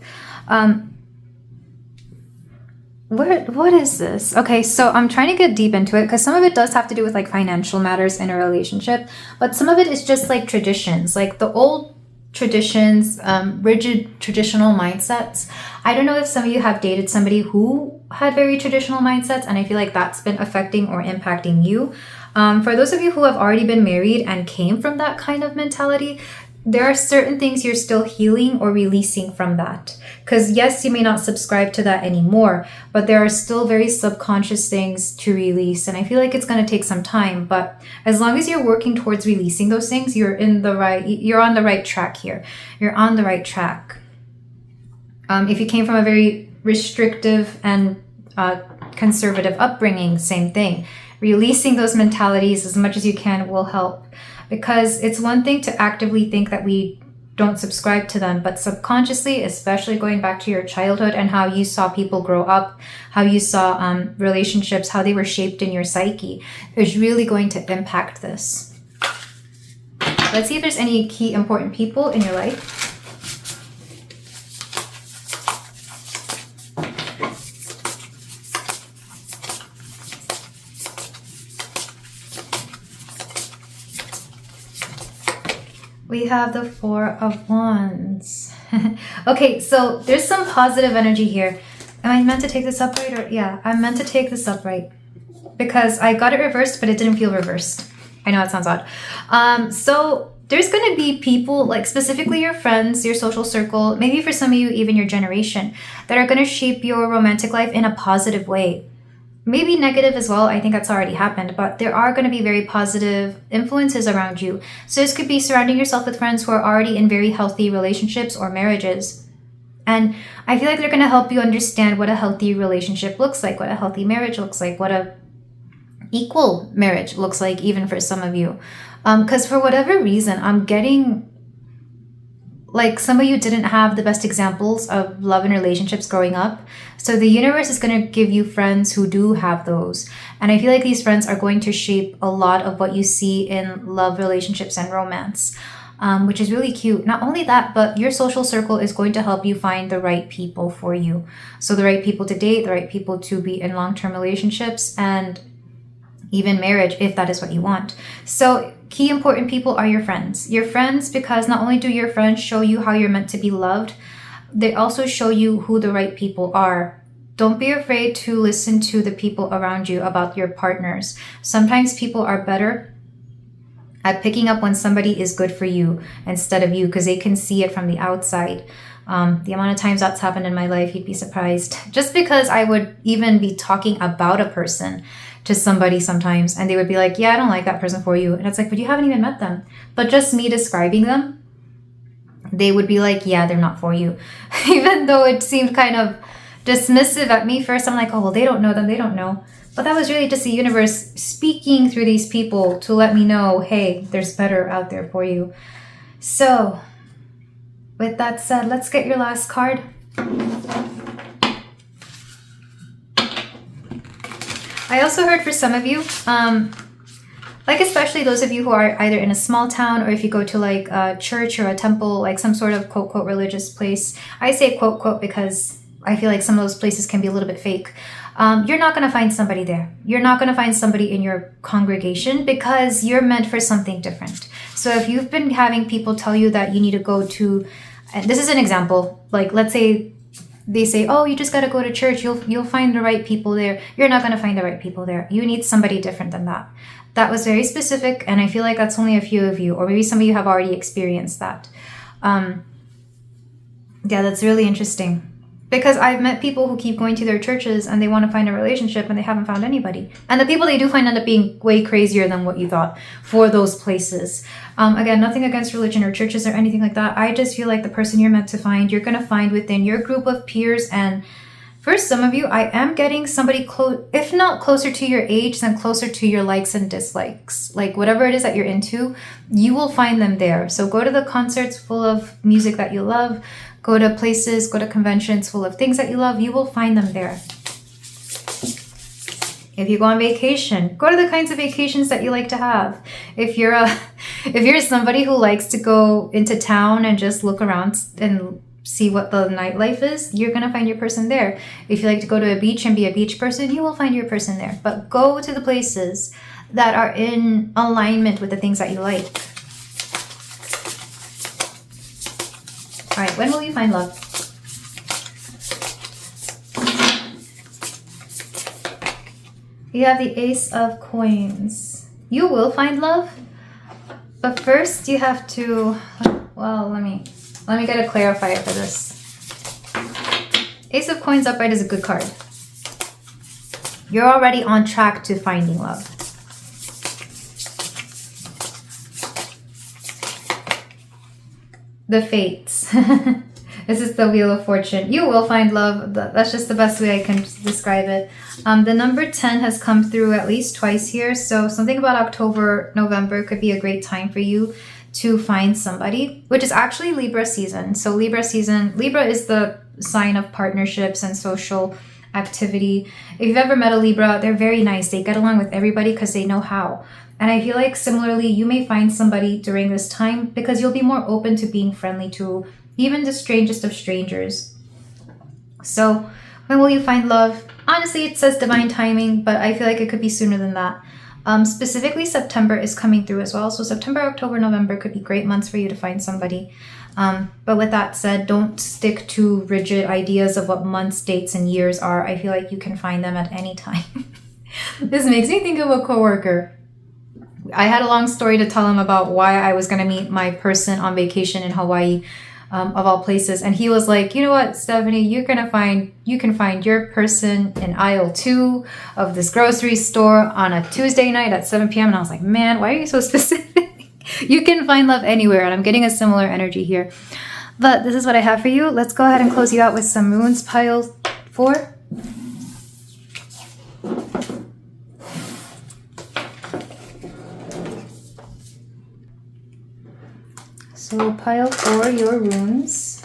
What is this? Okay, so I'm trying to get deep into it because some of it does have to do with like financial matters in a relationship, but some of it is just like traditions, like the old traditions, rigid traditional mindsets. I don't know if some of you have dated somebody who had very traditional mindsets, and I feel like that's been affecting or impacting you. For those of you who have already been married and came from that kind of mentality, there are certain things you're still healing or releasing from that. Because yes, you may not subscribe to that anymore, but there are still very subconscious things to release. And I feel like it's going to take some time, but as long as you're working towards releasing those things, you're on the right track here. You're on the right track. If you came from a very restrictive and conservative upbringing, same thing. Releasing those mentalities as much as you can will help. Because it's one thing to actively think that we don't subscribe to them, but subconsciously, especially going back to your childhood and how you saw people grow up, how you saw relationships, how they were shaped in your psyche, is really going to impact this. Let's see if there's any key important people in your life. We have the Four of Wands. Okay, so there's some positive energy here. Am I meant to take this upright? Or yeah, I'm meant to take this upright because I got it reversed, but it didn't feel reversed. I know it sounds odd. So there's going to be people, like specifically your friends, your social circle, maybe for some of you, even your generation, that are going to shape your romantic life in a positive way. Maybe negative as well. I think that's already happened, but there are going to be very positive influences around you. So this could be surrounding yourself with friends who are already in very healthy relationships or marriages. And I feel like they're going to help you understand what a healthy relationship looks like, what a healthy marriage looks like, what a equal marriage looks like, even for some of you. Because for whatever reason, I'm getting like some of you didn't have the best examples of love and relationships growing up. So the universe is going to give you friends who do have those. And I feel like these friends are going to shape a lot of what you see in love, relationships, and romance, which is really cute. Not only that, but your social circle is going to help you find the right people for you. So the right people to date, the right people to be in long-term relationships, and even marriage, if that is what you want. So key important people are your friends. Your friends, because not only do your friends show you how you're meant to be loved, they also show you who the right people are. Don't be afraid to listen to the people around you about your partners. Sometimes people are better at picking up when somebody is good for you instead of you, because they can see it from the outside. The amount of times that's happened in my life, you'd be surprised. Just because I would even be talking about a person to somebody sometimes, and they would be like, yeah, I don't like that person for you. And it's like, but you haven't even met them. But just me describing them, they would be like, yeah, they're not for you. Even though it seemed kind of dismissive at me first, I'm like, oh, well, they don't know them, they don't know. But that was really just the universe speaking through these people to let me know, hey, there's better out there for you. So with that said, let's get your last card. I also heard for some of you, like especially those of you who are either in a small town, or if you go to like a church or a temple, like some sort of quote, quote, religious place. I say quote, quote, because I feel like some of those places can be a little bit fake. You're not going to find somebody there. You're not going to find somebody in your congregation, because you're meant for something different. So if you've been having people tell you that you need to go to, and this is an example, like let's say they say, oh, you just got to go to church, you'll find the right people there. You're not going to find the right people there. You need somebody different than that. That was very specific, and I feel like that's only a few of you, or maybe some of you have already experienced that. Yeah, that's really interesting. Because I've met people who keep going to their churches and they want to find a relationship and they haven't found anybody. And the people they do find end up being way crazier than what you thought for those places. Again, nothing against religion or churches or anything like that. I just feel like the person you're meant to find, you're going to find within your group of peers. And for some of you, I am getting somebody close, if not closer to your age, then closer to your likes and dislikes. Like whatever it is that you're into, you will find them there. So go to the concerts full of music that you love. Go to places, go to conventions full of things that you love, you will find them there. If you go on vacation, go to the kinds of vacations that you like to have. If you're somebody who likes to go into town and just look around and see what the nightlife is, you're going to find your person there. If you like to go to a beach and be a beach person, you will find your person there. But go to the places that are in alignment with the things that you like. All right, when will you find love? You have the Ace of Coins. You will find love, but first you have to, well, let me get a clarifier for this. Ace of Coins upright is a good card. You're already on track to finding love. The Fates. This is the Wheel of Fortune. You will find love. That's just the best way I can describe it. The number 10 has come through at least twice here. So something about October, November could be a great time for you to find somebody, which is actually Libra season. So Libra season, Libra is the sign of partnerships and social activity. If you've ever met a Libra, they're very nice. They get along with everybody because they know how. And I feel like similarly, you may find somebody during this time because you'll be more open to being friendly to even the strangest of strangers. So when will you find love? Honestly, it says divine timing, but I feel like it could be sooner than that. Specifically, September is coming through as well. So September, October, November could be great months for you to find somebody. But with that said, don't stick to rigid ideas of what months, dates, and years are. I feel like you can find them at any time. This makes me think of a coworker. I had a long story to tell him about why I was going to meet my person on vacation in Hawaii, of all places. And he was like, you know what, Stephanie, you can find your person in aisle 2 of this grocery store on a Tuesday night at 7 p.m. And I was like, man, why are you so specific? You can find love anywhere. And I'm getting a similar energy here. But this is what I have for you. Let's go ahead and close you out with some runes, pile 4. So pile 4, your runes.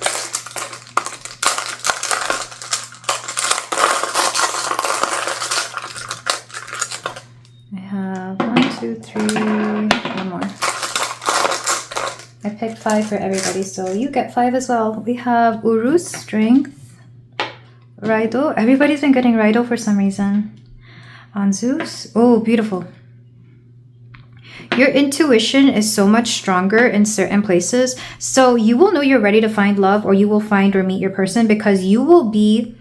I have 1, 2, 3, one more. I picked 5 for everybody, so you get 5 as well. We have Urus, Strength, Raido. Everybody's been getting Raido for some reason. Anzus. Oh, beautiful. Your intuition is so much stronger in certain places. So you will know you're ready to find love, or you will find or meet your person, because you will be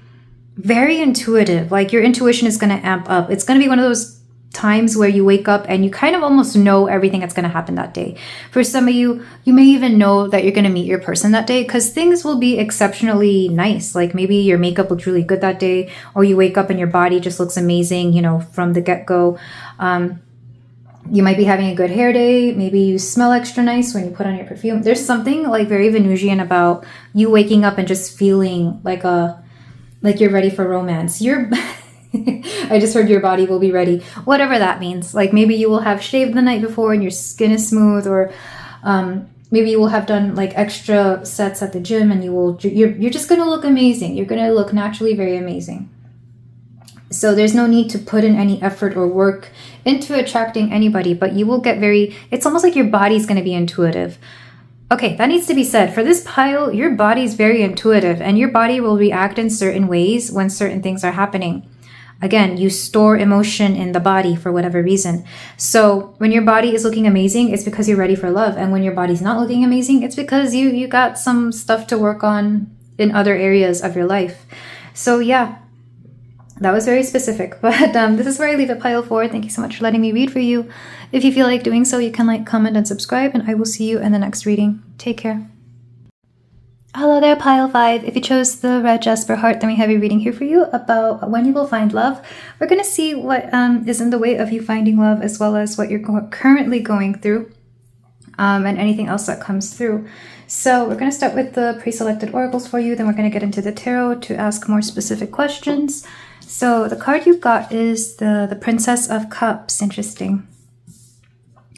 very intuitive. Like your intuition is going to amp up. It's going to be one of those times where you wake up and you kind of almost know everything that's going to happen that day. For some of you, you may even know that you're going to meet your person that day, because things will be exceptionally nice. Like maybe your makeup looks really good that day, or you wake up and your body just looks amazing, you know, from the get-go. You might be having a good hair day. Maybe you smell extra nice when you put on your perfume. There's something like very Venusian about you waking up and just feeling like you're ready for romance. I just heard your body will be ready. Whatever that means. Like maybe you will have shaved the night before and your skin is smooth, or maybe you will have done like extra sets at the gym, and you're just going to look amazing. You're going to look naturally very amazing. So there's no need to put in any effort or work into attracting anybody, but you will get it's almost like your body's going to be intuitive. Okay, that needs to be said. For this pile, your body's very intuitive, and your body will react in certain ways when certain things are happening. Again, you store emotion in the body for whatever reason. So when your body is looking amazing, it's because you're ready for love. And when your body's not looking amazing, it's because you got some stuff to work on in other areas of your life. So yeah. That was very specific, but this is where I leave it, pile 4. Thank you so much for letting me read for you. If you feel like doing so, you can like, comment, and subscribe, and I will see you in the next reading. Take care. Hello there, pile 5. If you chose the red jasper heart, then we have a reading here for you about when you will find love. We're going to see what is in the way of you finding love, as well as what you're currently going through, and anything else that comes through. So we're going to start with the pre-selected oracles for you. Then we're going to get into the tarot to ask more specific questions. So the card you got is the Princess of Cups. Interesting.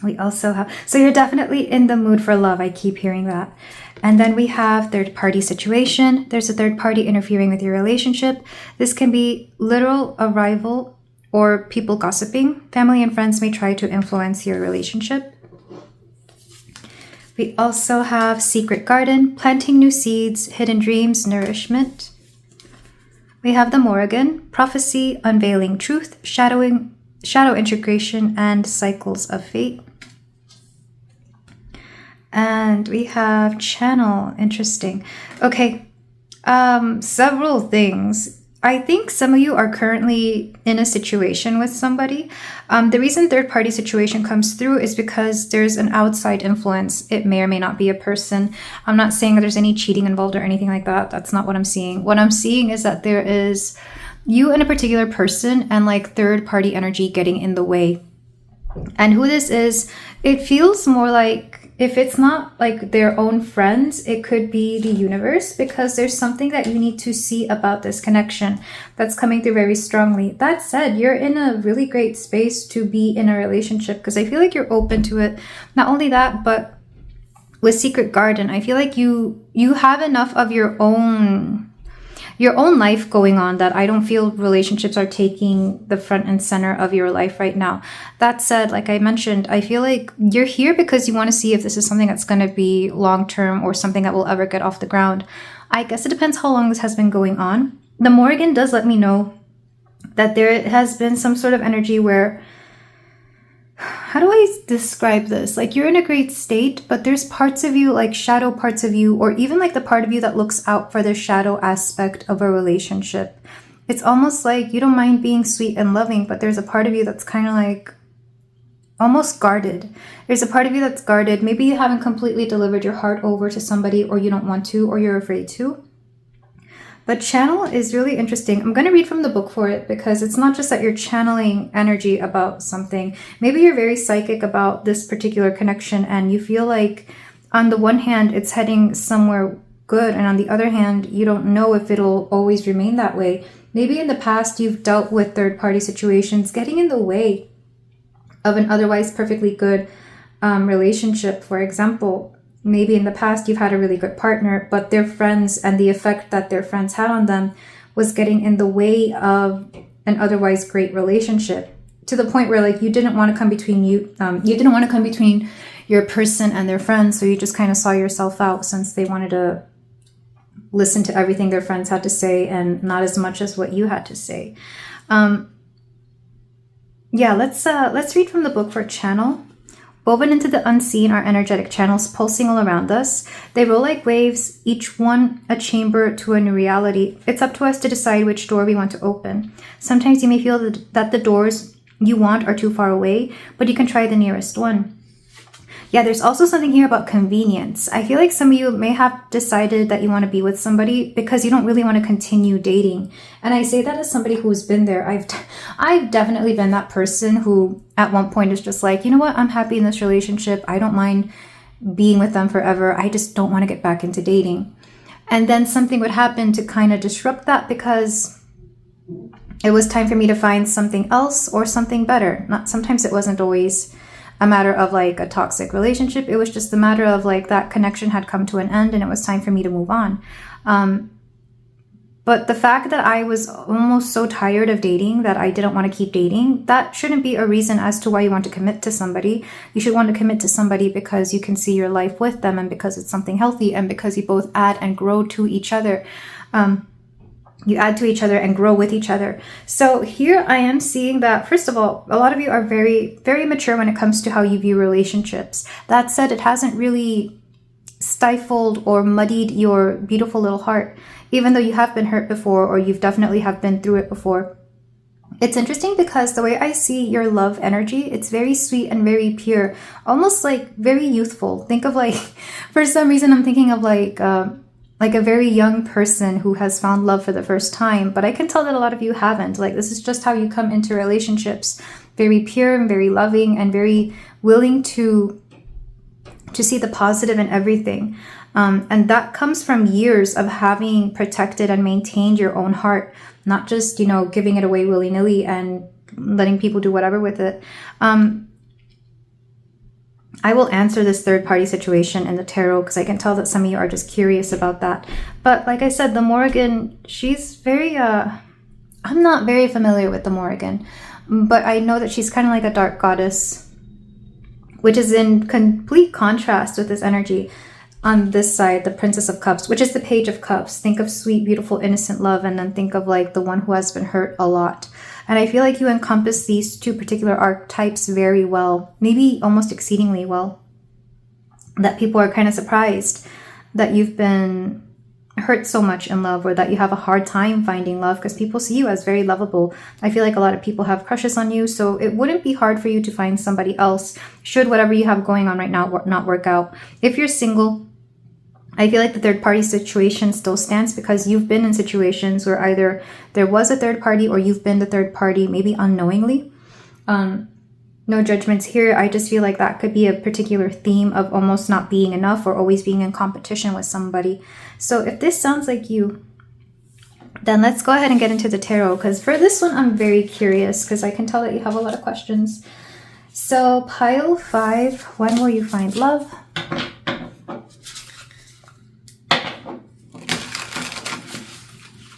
We also have, so you're definitely in the mood for love. I keep hearing that. And then we have third party situation. There's a third party interfering with your relationship. This can be literal arrival or people gossiping. Family and friends may try to influence your relationship. We also have secret garden, planting new seeds, hidden dreams, nourishment. We have the Morrigan, prophecy, unveiling truth, shadow integration, and cycles of fate. And we have channel, interesting. Okay, several things. I think some of you are currently in a situation with somebody. The reason third party situation comes through is because there's an outside influence. It may or may not be a person. I'm not saying that there's any cheating involved or anything like that. That's not what I'm seeing. What I'm seeing is that there is you and a particular person and like third party energy getting in the way. And who this is, it feels more like, if it's not like their own friends, it could be the universe, because there's something that you need to see about this connection that's coming through very strongly. That said, you're in a really great space to be in a relationship, because I feel like you're open to it. Not only that, but with Secret Garden, I feel like you have enough of your own life going on that I don't feel relationships are taking the front and center of your life right now. That said, like I mentioned, I feel like you're here because you want to see if this is something that's going to be long-term or something that will ever get off the ground. I guess it depends how long this has been going on. The Morrigan does let me know that there has been some sort of energy where, how do I describe this? Like you're in a great state, but there's parts of you, like shadow parts of you, or even like the part of you that looks out for the shadow aspect of a relationship. It's almost like you don't mind being sweet and loving, but there's a part of you that's kind of like almost guarded. There's a part of you that's guarded. Maybe you haven't completely delivered your heart over to somebody, or you don't want to, or you're afraid to. But channel is really interesting. I'm going to read from the book for it, because it's not just that you're channeling energy about something. Maybe you're very psychic about this particular connection, and you feel like on the one hand, it's heading somewhere good, and on the other hand, you don't know if it'll always remain that way. Maybe in the past, you've dealt with third-party situations getting in the way of an otherwise perfectly good relationship. For example, maybe in the past you've had a really good partner, but their friends and the effect that their friends had on them was getting in the way of an otherwise great relationship, to the point where like you didn't want to come between you didn't want to come between your person and their friends, so you just kind of saw yourself out, since they wanted to listen to everything their friends had to say and not as much as what you had to say. Yeah, let's read from the book for a channel. Woven into the unseen are energetic channels pulsing all around us. They roll like waves, each one a chamber to a new reality. It's up to us to decide which door we want to open. Sometimes you may feel that the doors you want are too far away, but you can try the nearest one. Yeah, there's also something here about convenience. I feel like some of you may have decided that you want to be with somebody because you don't really want to continue dating. And I say that as somebody who's been there. I've definitely been that person who at one point is just like, you know what, I'm happy in this relationship. I don't mind being with them forever. I just don't want to get back into dating. And then something would happen to kind of disrupt that, because it was time for me to find something else or something better. Sometimes it wasn't always a matter of like a toxic relationship. It was just a matter of like that connection had come to an end and it was time for me to move on. But the fact that I was almost so tired of dating that I didn't want to keep dating, that shouldn't be a reason as to why you want to commit to somebody. You should want to commit to somebody because you can see your life with them, and because it's something healthy, and because you both add and grow to each other. You add to each other and grow with each other. So here I am seeing that, first of all, a lot of you are very, very mature when it comes to how you view relationships. That said, it hasn't really stifled or muddied your beautiful little heart, even though you have been hurt before, or you've definitely have been through it before. It's interesting because the way I see your love energy, it's very sweet and very pure, almost like very youthful. Think of like, for some reason, I'm thinking of like a very young person who has found love for the first time, but I can tell that a lot of you haven't. Like, this is just how you come into relationships, very pure and very loving and very willing to see the positive in everything. And that comes from years of having protected and maintained your own heart, not just, giving it away willy-nilly and letting people do whatever with it. I will answer this third-party situation in the tarot because I can tell that some of you are just curious about that. But like I said, the Morrigan, she's very, I'm not very familiar with the Morrigan, but I know that she's kind of like a dark goddess, which is in complete contrast with this energy on this side, the Princess of Cups, which is the Page of Cups. Think of sweet, beautiful, innocent love, and then think of like the one who has been hurt a lot. And I feel like you encompass these two particular archetypes very well, maybe almost exceedingly well. That people are kind of surprised that you've been hurt so much in love, or that you have a hard time finding love, because people see you as very lovable. I feel like a lot of people have crushes on you, so it wouldn't be hard for you to find somebody else should whatever you have going on right now not work out. If you're single, I feel like the third party situation still stands, because you've been in situations where either there was a third party or you've been the third party, maybe unknowingly. No judgments here. I just feel like that could be a particular theme of almost not being enough or always being in competition with somebody. So if this sounds like you, then let's go ahead and get into the tarot, because for this one, I'm very curious because I can tell that you have a lot of questions. So pile 5, when will you find love?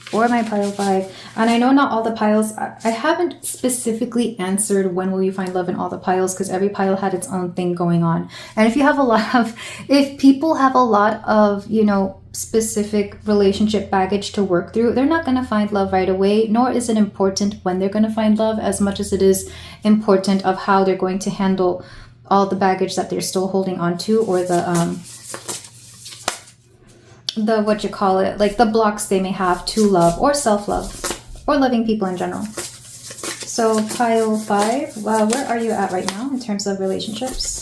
For my pile 5. And I know not all the piles, I haven't specifically answered when will you find love in all the piles, because every pile had its own thing going on. And if people have a lot of, specific relationship baggage to work through, they're not going to find love right away, nor is it important when they're going to find love as much as it is important of how they're going to handle all the baggage that they're still holding on to, or like the blocks they may have to love or self-love or loving people in general. So pile 5, where are you at right now in terms of relationships?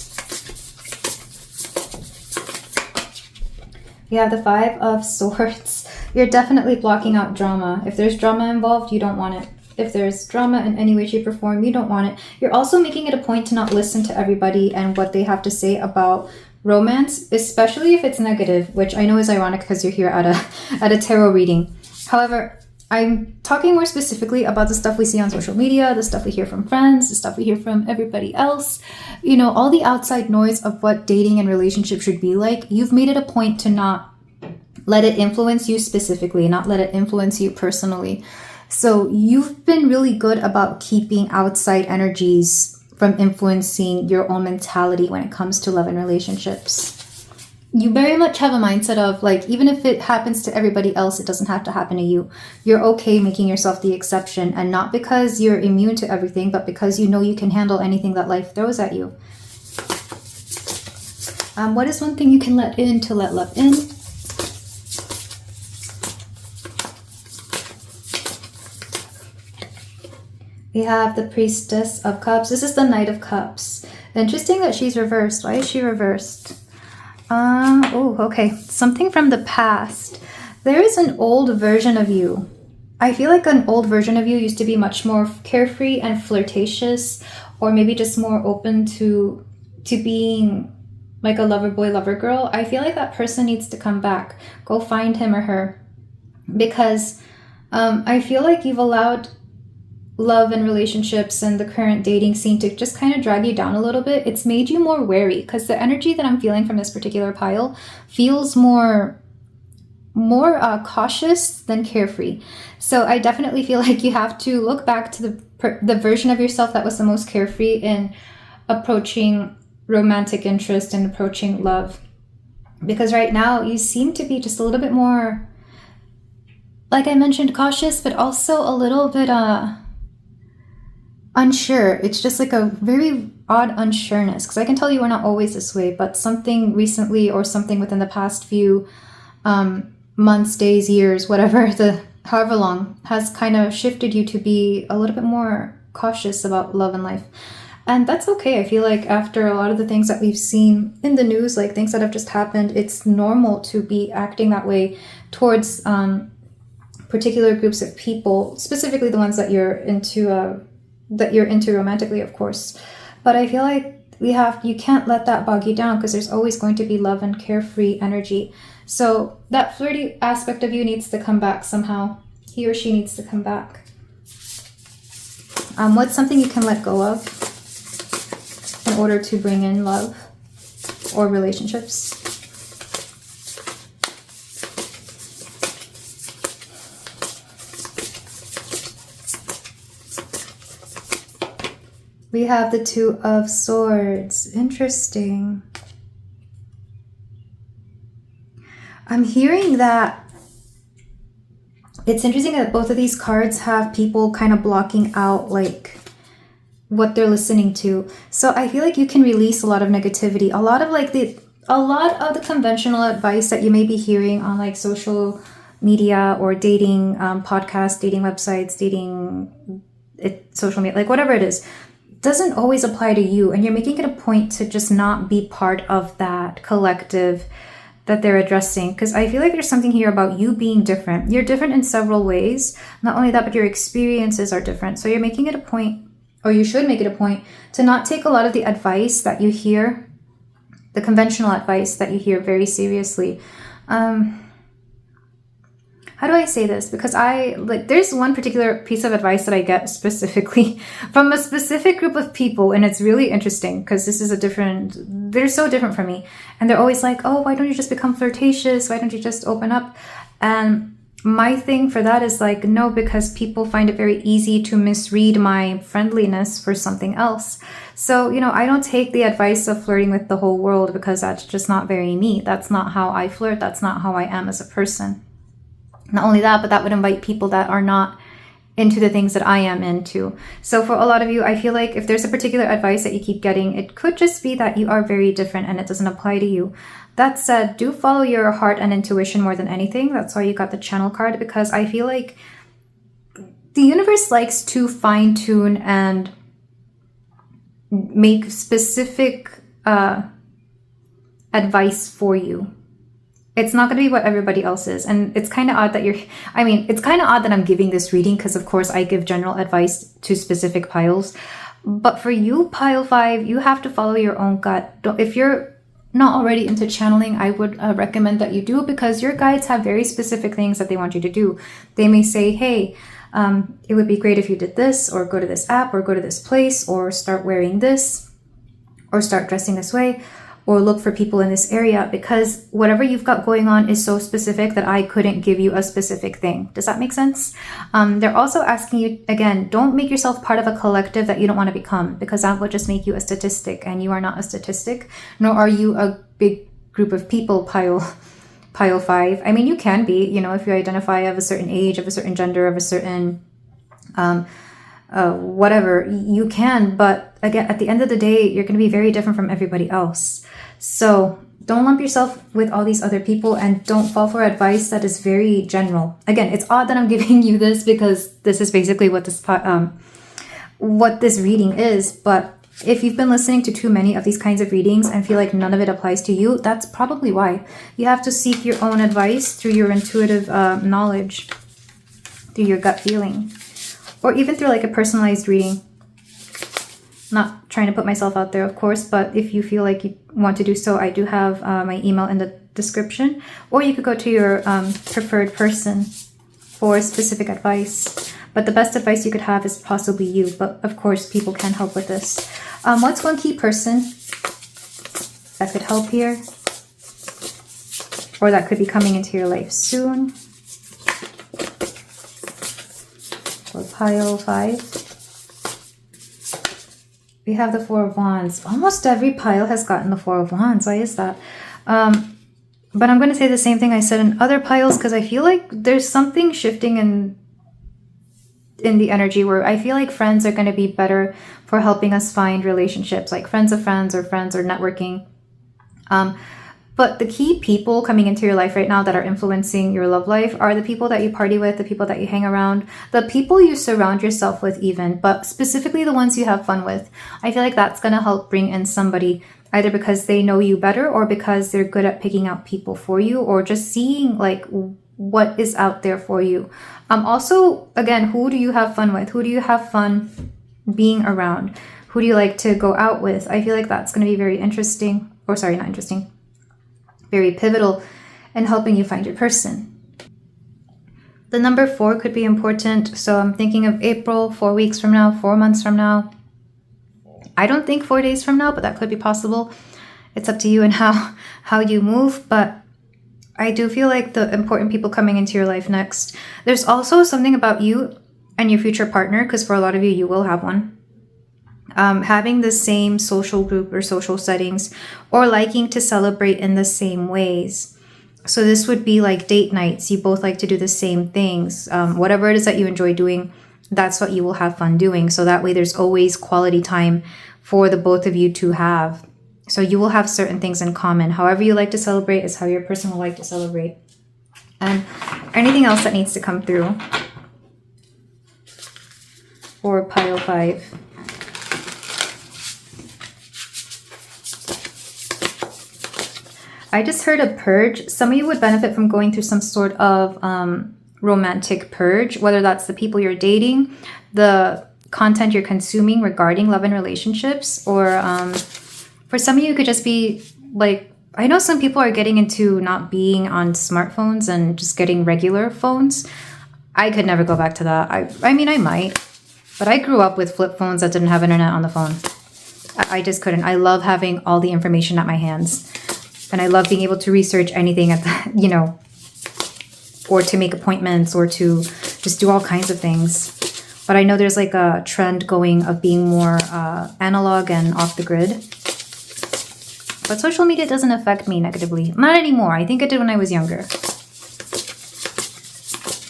You have the 5 of Swords. You're definitely blocking out drama. If there's drama involved, you don't want it. If there's drama in any way, shape, or form, you don't want it. You're also making it a point to not listen to everybody and what they have to say about romance, especially if it's negative, which I know is ironic because you're here at a tarot reading. However, I'm talking more specifically about the stuff we see on social media, the stuff we hear from friends, the stuff we hear from everybody else. You know, all the outside noise of what dating and relationship should be like. You've made it a point to not let it influence you specifically, not let it influence you personally. So you've been really good about keeping outside energies from influencing your own mentality when it comes to love and relationships. You very much have a mindset of like, even if it happens to everybody else, it doesn't have to happen to you. You're okay making yourself the exception, and not because you're immune to everything, but because you know you can handle anything that life throws at you. What is one thing you can let in to let love in? We have the Priestess of Cups. This is the Knight of Cups. Interesting that she's reversed. Why is she reversed? Oh, okay. Something from the past. There is an old version of you. I feel like an old version of you used to be much more carefree and flirtatious, or maybe just more open to being like a lover boy, lover girl. I feel like that person needs to come back. Go find him or her. Because I feel like you've allowed love and relationships and the current dating scene to just kind of drag you down a little bit. It's made you more wary, because the energy that I'm feeling from this particular pile feels more cautious than carefree. So I definitely feel like you have to look back to the version of yourself that was the most carefree in approaching romantic interest and approaching love. Because right now you seem to be just a little bit more, like I mentioned, cautious, but also a little bit unsure. It's just like a very odd unsureness, because I can tell you we're not always this way, but something recently or something within the past few months, days, years, whatever, however long, has kind of shifted you to be a little bit more cautious about love and life. And that's okay. I feel like after a lot of the things that we've seen in the news, like things that have just happened, it's normal to be acting that way towards particular groups of people, specifically the ones that you're into romantically, of course. But I feel like you can't let that bog you down, because there's always going to be love and carefree energy. So that flirty aspect of you needs to come back somehow. He or she needs to come back. What's something you can let go of in order to bring in love or relationships? We have the Two of Swords. Interesting. I'm hearing that it's interesting that both of these cards have people kind of blocking out like what they're listening to. So I feel like you can release a lot of negativity, a lot of the conventional advice that you may be hearing on like social media or dating podcasts, dating websites, social media, like whatever it is, doesn't always apply to you, and you're making it a point to just not be part of that collective that they're addressing. Because I feel like there's something here about you being different. You're different in several ways. Not only that, but your experiences are different. So you're making it a point, or you should make it a point, to not take a lot of the advice that you hear, the conventional advice that you hear, very seriously. How do I say this? Because there's one particular piece of advice that I get specifically from a specific group of people, and it's really interesting because they're so different from me. And they're always like, oh, why don't you just become flirtatious? Why don't you just open up? And my thing for that is like, no, because people find it very easy to misread my friendliness for something else. So, I don't take the advice of flirting with the whole world, because that's just not very me. That's not how I flirt. That's not how I am as a person. Not only that, but that would invite people that are not into the things that I am into. So for a lot of you, I feel like if there's a particular advice that you keep getting, it could just be that you are very different and it doesn't apply to you. That said, do follow your heart and intuition more than anything. That's why you got the Channel card, because I feel like the universe likes to fine tune and make specific advice for you. It's not going to be what everybody else is. And it's kind of odd that it's kind of odd that I'm giving this reading, because of course I give general advice to specific piles. But for you, pile 5, you have to follow your own gut. If you're not already into channeling, I would recommend that you do, because your guides have very specific things that they want you to do. They may say, hey, it would be great if you did this, or go to this app, or go to this place, or start wearing this, or start dressing this way, or look for people in this area, because whatever you've got going on is so specific that I couldn't give you a specific thing. Does that make sense? They're also asking you, again, don't make yourself part of a collective that you don't want to become, because that would just make you a statistic, and you are not a statistic, nor are you a big group of people, pile 5. I mean, you can be, you know, if you identify of a certain age, of a certain gender, of a certain whatever, you can, but again, at the end of the day, you're going to be very different from everybody else. So don't lump yourself with all these other people, and don't fall for advice that is very general. Again, it's odd that I'm giving you this, because this is basically what this reading is. But if you've been listening to too many of these kinds of readings and feel like none of it applies to you, that's probably why. You have to seek your own advice through your intuitive knowledge, through your gut feeling, or even through like a personalized reading. Not trying to put myself out there, of course, but if you feel like you want to do so, I do have my email in the description, or you could go to your preferred person for specific advice. But the best advice you could have is possibly you, but of course people can help with this. What's one key person that could help here, or that could be coming into your life soon? For pile 5. We have the 4 of Wands. Almost every pile has gotten the 4 of Wands. Why is that? But I'm going to say the same thing I said in other piles, because I feel like there's something shifting in the energy where I feel like friends are going to be better for helping us find relationships, like friends of friends or networking. But the key people coming into your life right now that are influencing your love life are the people that you party with, the people that you hang around, the people you surround yourself with even, but specifically the ones you have fun with. I feel like that's going to help bring in somebody, either because they know you better, or because they're good at picking out people for you, or just seeing like what is out there for you. Also, again, who do you have fun with? Who do you have fun being around? Who do you like to go out with? I feel like that's going to be very interesting, or sorry, not interesting. Very pivotal in helping you find your person. The number 4 could be important. So I'm thinking of April, 4 weeks from now, 4 months from now. I don't think 4 days from now, but that could be possible. It's up to you and how you move. But I do feel like the important people coming into your life next. There's also something about you and your future partner, because for a lot of you, you will have one. Having the same social group or social settings, or liking to celebrate in the same ways. So this would be like date nights. You both like to do the same things. Whatever it is that you enjoy doing, that's what you will have fun doing. So that way there's always quality time for the both of you to have. So you will have certain things in common. However you like to celebrate is how your person will like to celebrate. And anything else that needs to come through for pile 5. I just heard a purge. Some of you would benefit from going through some sort of romantic purge, whether that's the people you're dating, the content you're consuming regarding love and relationships, or for some of you, it could just be like, I know some people are getting into not being on smartphones and just getting regular phones. I could never go back to that. I mean, I might, but I grew up with flip phones that didn't have internet on the phone. I just couldn't. I love having all the information at my hands. And I love being able to research anything at the, you know, or to make appointments, or to just do all kinds of things. But I know there's like a trend going of being more analog and off the grid. But social media doesn't affect me negatively. Not anymore. I think it did when I was younger.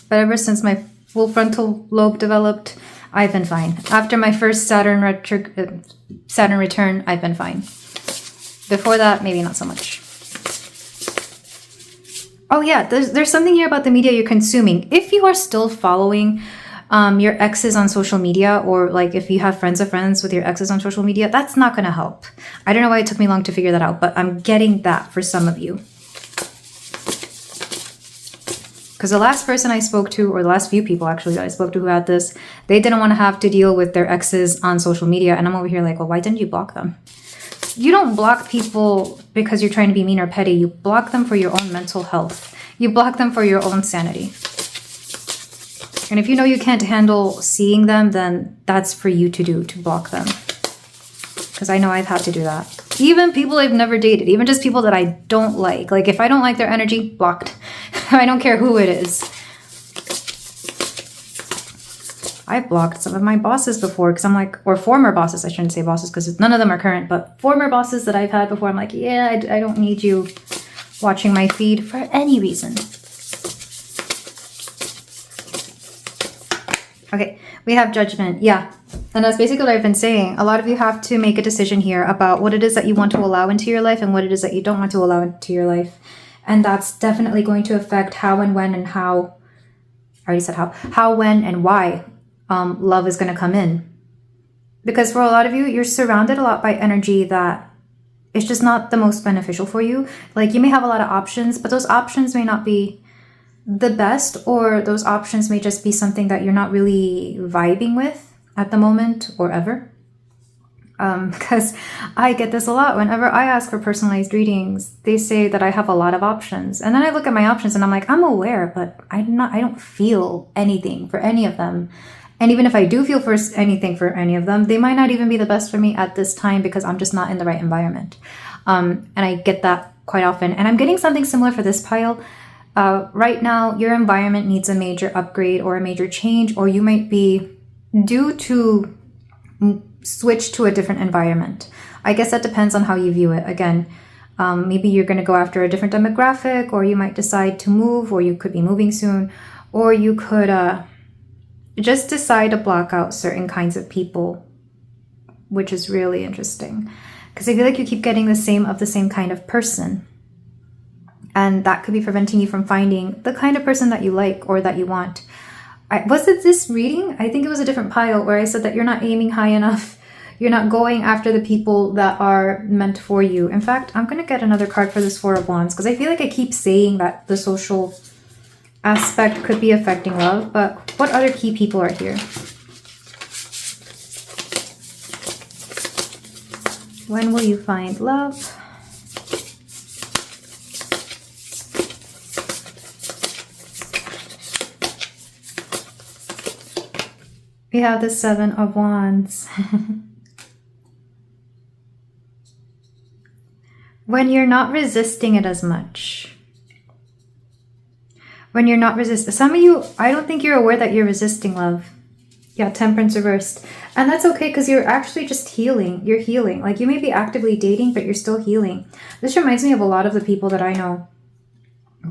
But ever since my full frontal lobe developed, I've been fine. After my first Saturn return, I've been fine. Before that, maybe not so much. Oh yeah, there's something here about the media you're consuming. If you are still following your exes on social media, or like if you have friends of friends with your exes on social media, that's not going to help. I don't know why it took me long to figure that out, but I'm getting that for some of you. Because the last person I spoke to, or the last few people actually that I spoke to who had this, they didn't want to have to deal with their exes on social media. And I'm over here like, well, why didn't you block them? you don't block people because you're trying to be mean or petty. You block them for your own mental health. You block them for your own sanity. And if you know you can't handle seeing them, then that's for you to do, to block them. Because I know I've had to do that. Even people I've never dated, even just people that I don't like. Like if I don't like their energy, blocked. I don't care who it is. I've blocked some of my bosses before because I'm like, or former bosses, I shouldn't say bosses because none of them are current, but former bosses that I've had before, I'm like, yeah, I don't need you watching my feed for any reason. Okay, we have judgment. Yeah. And that's basically what I've been saying. A lot of you have to make a decision here about what it is that you want to allow into your life and what it is that you don't want to allow into your life. And that's definitely going to affect how and when and how, I already said how, when and why love is going to come in. Because for a lot of you, you're surrounded a lot by energy that is just not the most beneficial for you. Like you may have a lot of options, but those options may not be the best, or those options may just be something that you're not really vibing with at the moment or ever. Because I get this a lot. Whenever I ask for personalized readings, they say that I have a lot of options. And then I look at my options and I'm like, I'm aware, but I don't feel anything for any of them. And even if I do feel for anything for any of them, they might not even be the best for me at this time because I'm just not in the right environment. And I get that quite often. And I'm getting something similar for this pile. Right now, your environment needs a major upgrade or a major change, or you might be due to switch to a different environment. I guess that depends on how you view it. Again, maybe you're going to go after a different demographic, or you might decide to move, or you could be moving soon, or you could just decide to block out certain kinds of people, which is really interesting. Because I feel like you keep getting the same kind of person. And that could be preventing you from finding the kind of person that you like or that you want. Was it this reading? I think it was a different pile where I said that you're not aiming high enough. You're not going after the people that are meant for you. In fact, I'm going to get another card for this Four of Wands because I feel like I keep saying that the social aspect could be affecting love. But what other key people are here? When will you find love? We have the Seven of Wands. When you're not resisting it as much. When you're not resisting. Some of you, I don't think you're aware that you're resisting love. Yeah, Temperance reversed. And that's okay because you're actually just healing. You're healing. Like you may be actively dating, but you're still healing. This reminds me of a lot of the people that I know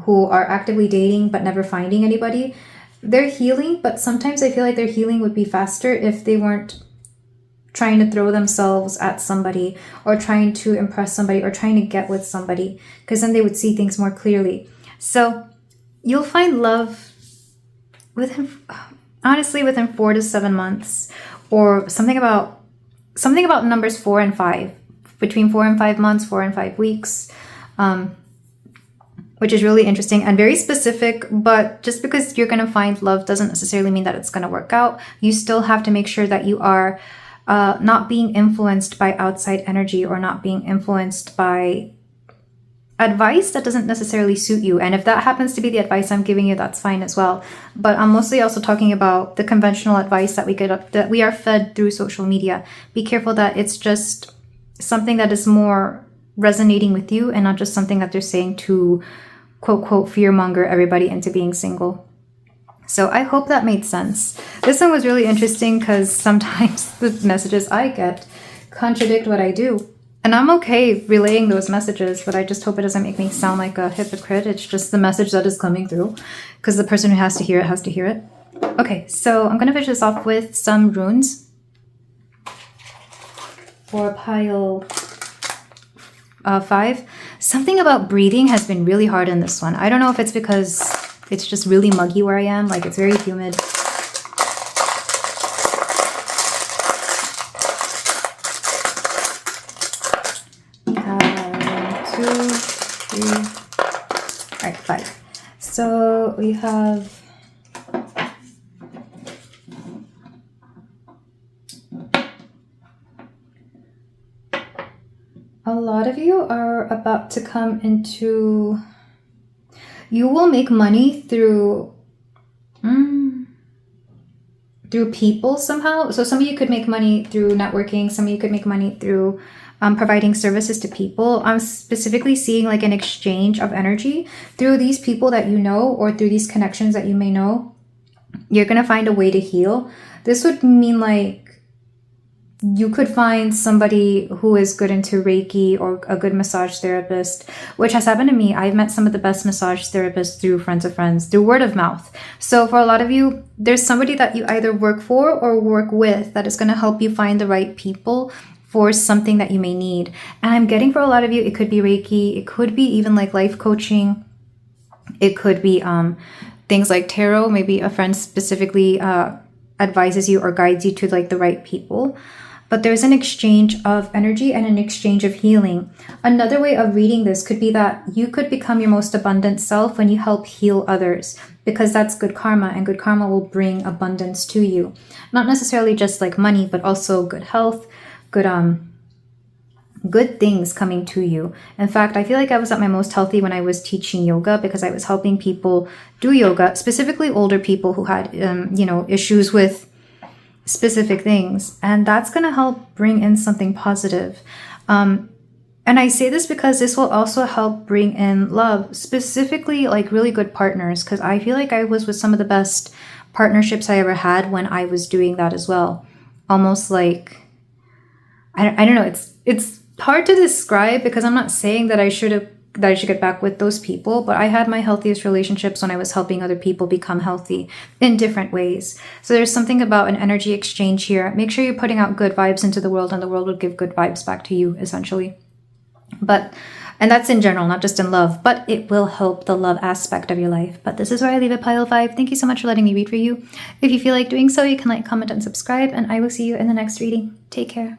who are actively dating but never finding anybody. They're healing, but sometimes I feel like their healing would be faster if they weren't trying to throw themselves at somebody or trying to impress somebody or trying to get with somebody, because then they would see things more clearly. So you'll find love within 4 to 7 months, or something about numbers 4 and 5, between 4 and 5 months, 4 and 5 weeks. Which is really interesting and very specific, but just because you're going to find love doesn't necessarily mean that it's going to work out. You still have to make sure that you are not being influenced by outside energy or not being influenced by advice that doesn't necessarily suit you. And if that happens to be the advice I'm giving you, that's fine as well. But I'm mostly also talking about the conventional advice that we are fed through social media. Be careful that it's just something that is more resonating with you and not just something that they're saying to quote, quote, fearmonger everybody into being single. So I hope that made sense. This one was really interesting because sometimes the messages I get contradict what I do. And I'm okay relaying those messages, but I just hope it doesn't make me sound like a hypocrite. It's just the message that is coming through because the person who has to hear it has to hear it. Okay, so I'm going to finish this off with some runes for pile 5. Something about breathing has been really hard in this one. I don't know if it's because it's just really muggy where I am, like it's very humid. 2, 3, all right, 5. So we have lot of you are about to come into... You will make money through people somehow. So some of you could make money through networking. Some of you could make money through providing services to people. I'm specifically seeing like an exchange of energy through these people that you know, or through these connections that you may know. You're going to find a way to heal. This would mean like you could find somebody who is good into Reiki or a good massage therapist, which has happened to me. I've met some of the best massage therapists through friends of friends, through word of mouth. So for a lot of you, there's somebody that you either work for or work with that is going to help you find the right people for something that you may need. And I'm getting for a lot of you, it could be Reiki. It could be even like life coaching. It could be things like tarot. Maybe a friend specifically advises you or guides you to like the right people. But there's an exchange of energy and an exchange of healing. Another way of reading this could be that you could become your most abundant self when you help heal others, because that's good karma, and good karma will bring abundance to you. Not necessarily just like money, but also good health, good things coming to you. In fact, I feel like I was at my most healthy when I was teaching yoga, because I was helping people do yoga, specifically older people who had, issues with specific things, and that's going to help bring in something positive. And I say this because this will also help bring in love, specifically like really good partners, because I feel like I was with some of the best partnerships I ever had when I was doing that as well. Almost like, I don't know, it's hard to describe, because I'm not saying that I should get back with those people, but I had my healthiest relationships when I was helping other people become healthy in different ways. So there's something about an energy exchange here. Make sure you're putting out good vibes into the world, and the world will give good vibes back to you, essentially. And that's in general, not just in love, but it will help the love aspect of your life. But this is where I leave it, pile 5. Thank you so much for letting me read for you. If you feel like doing so, you can like, comment, and subscribe, and I will see you in the next reading. Take care.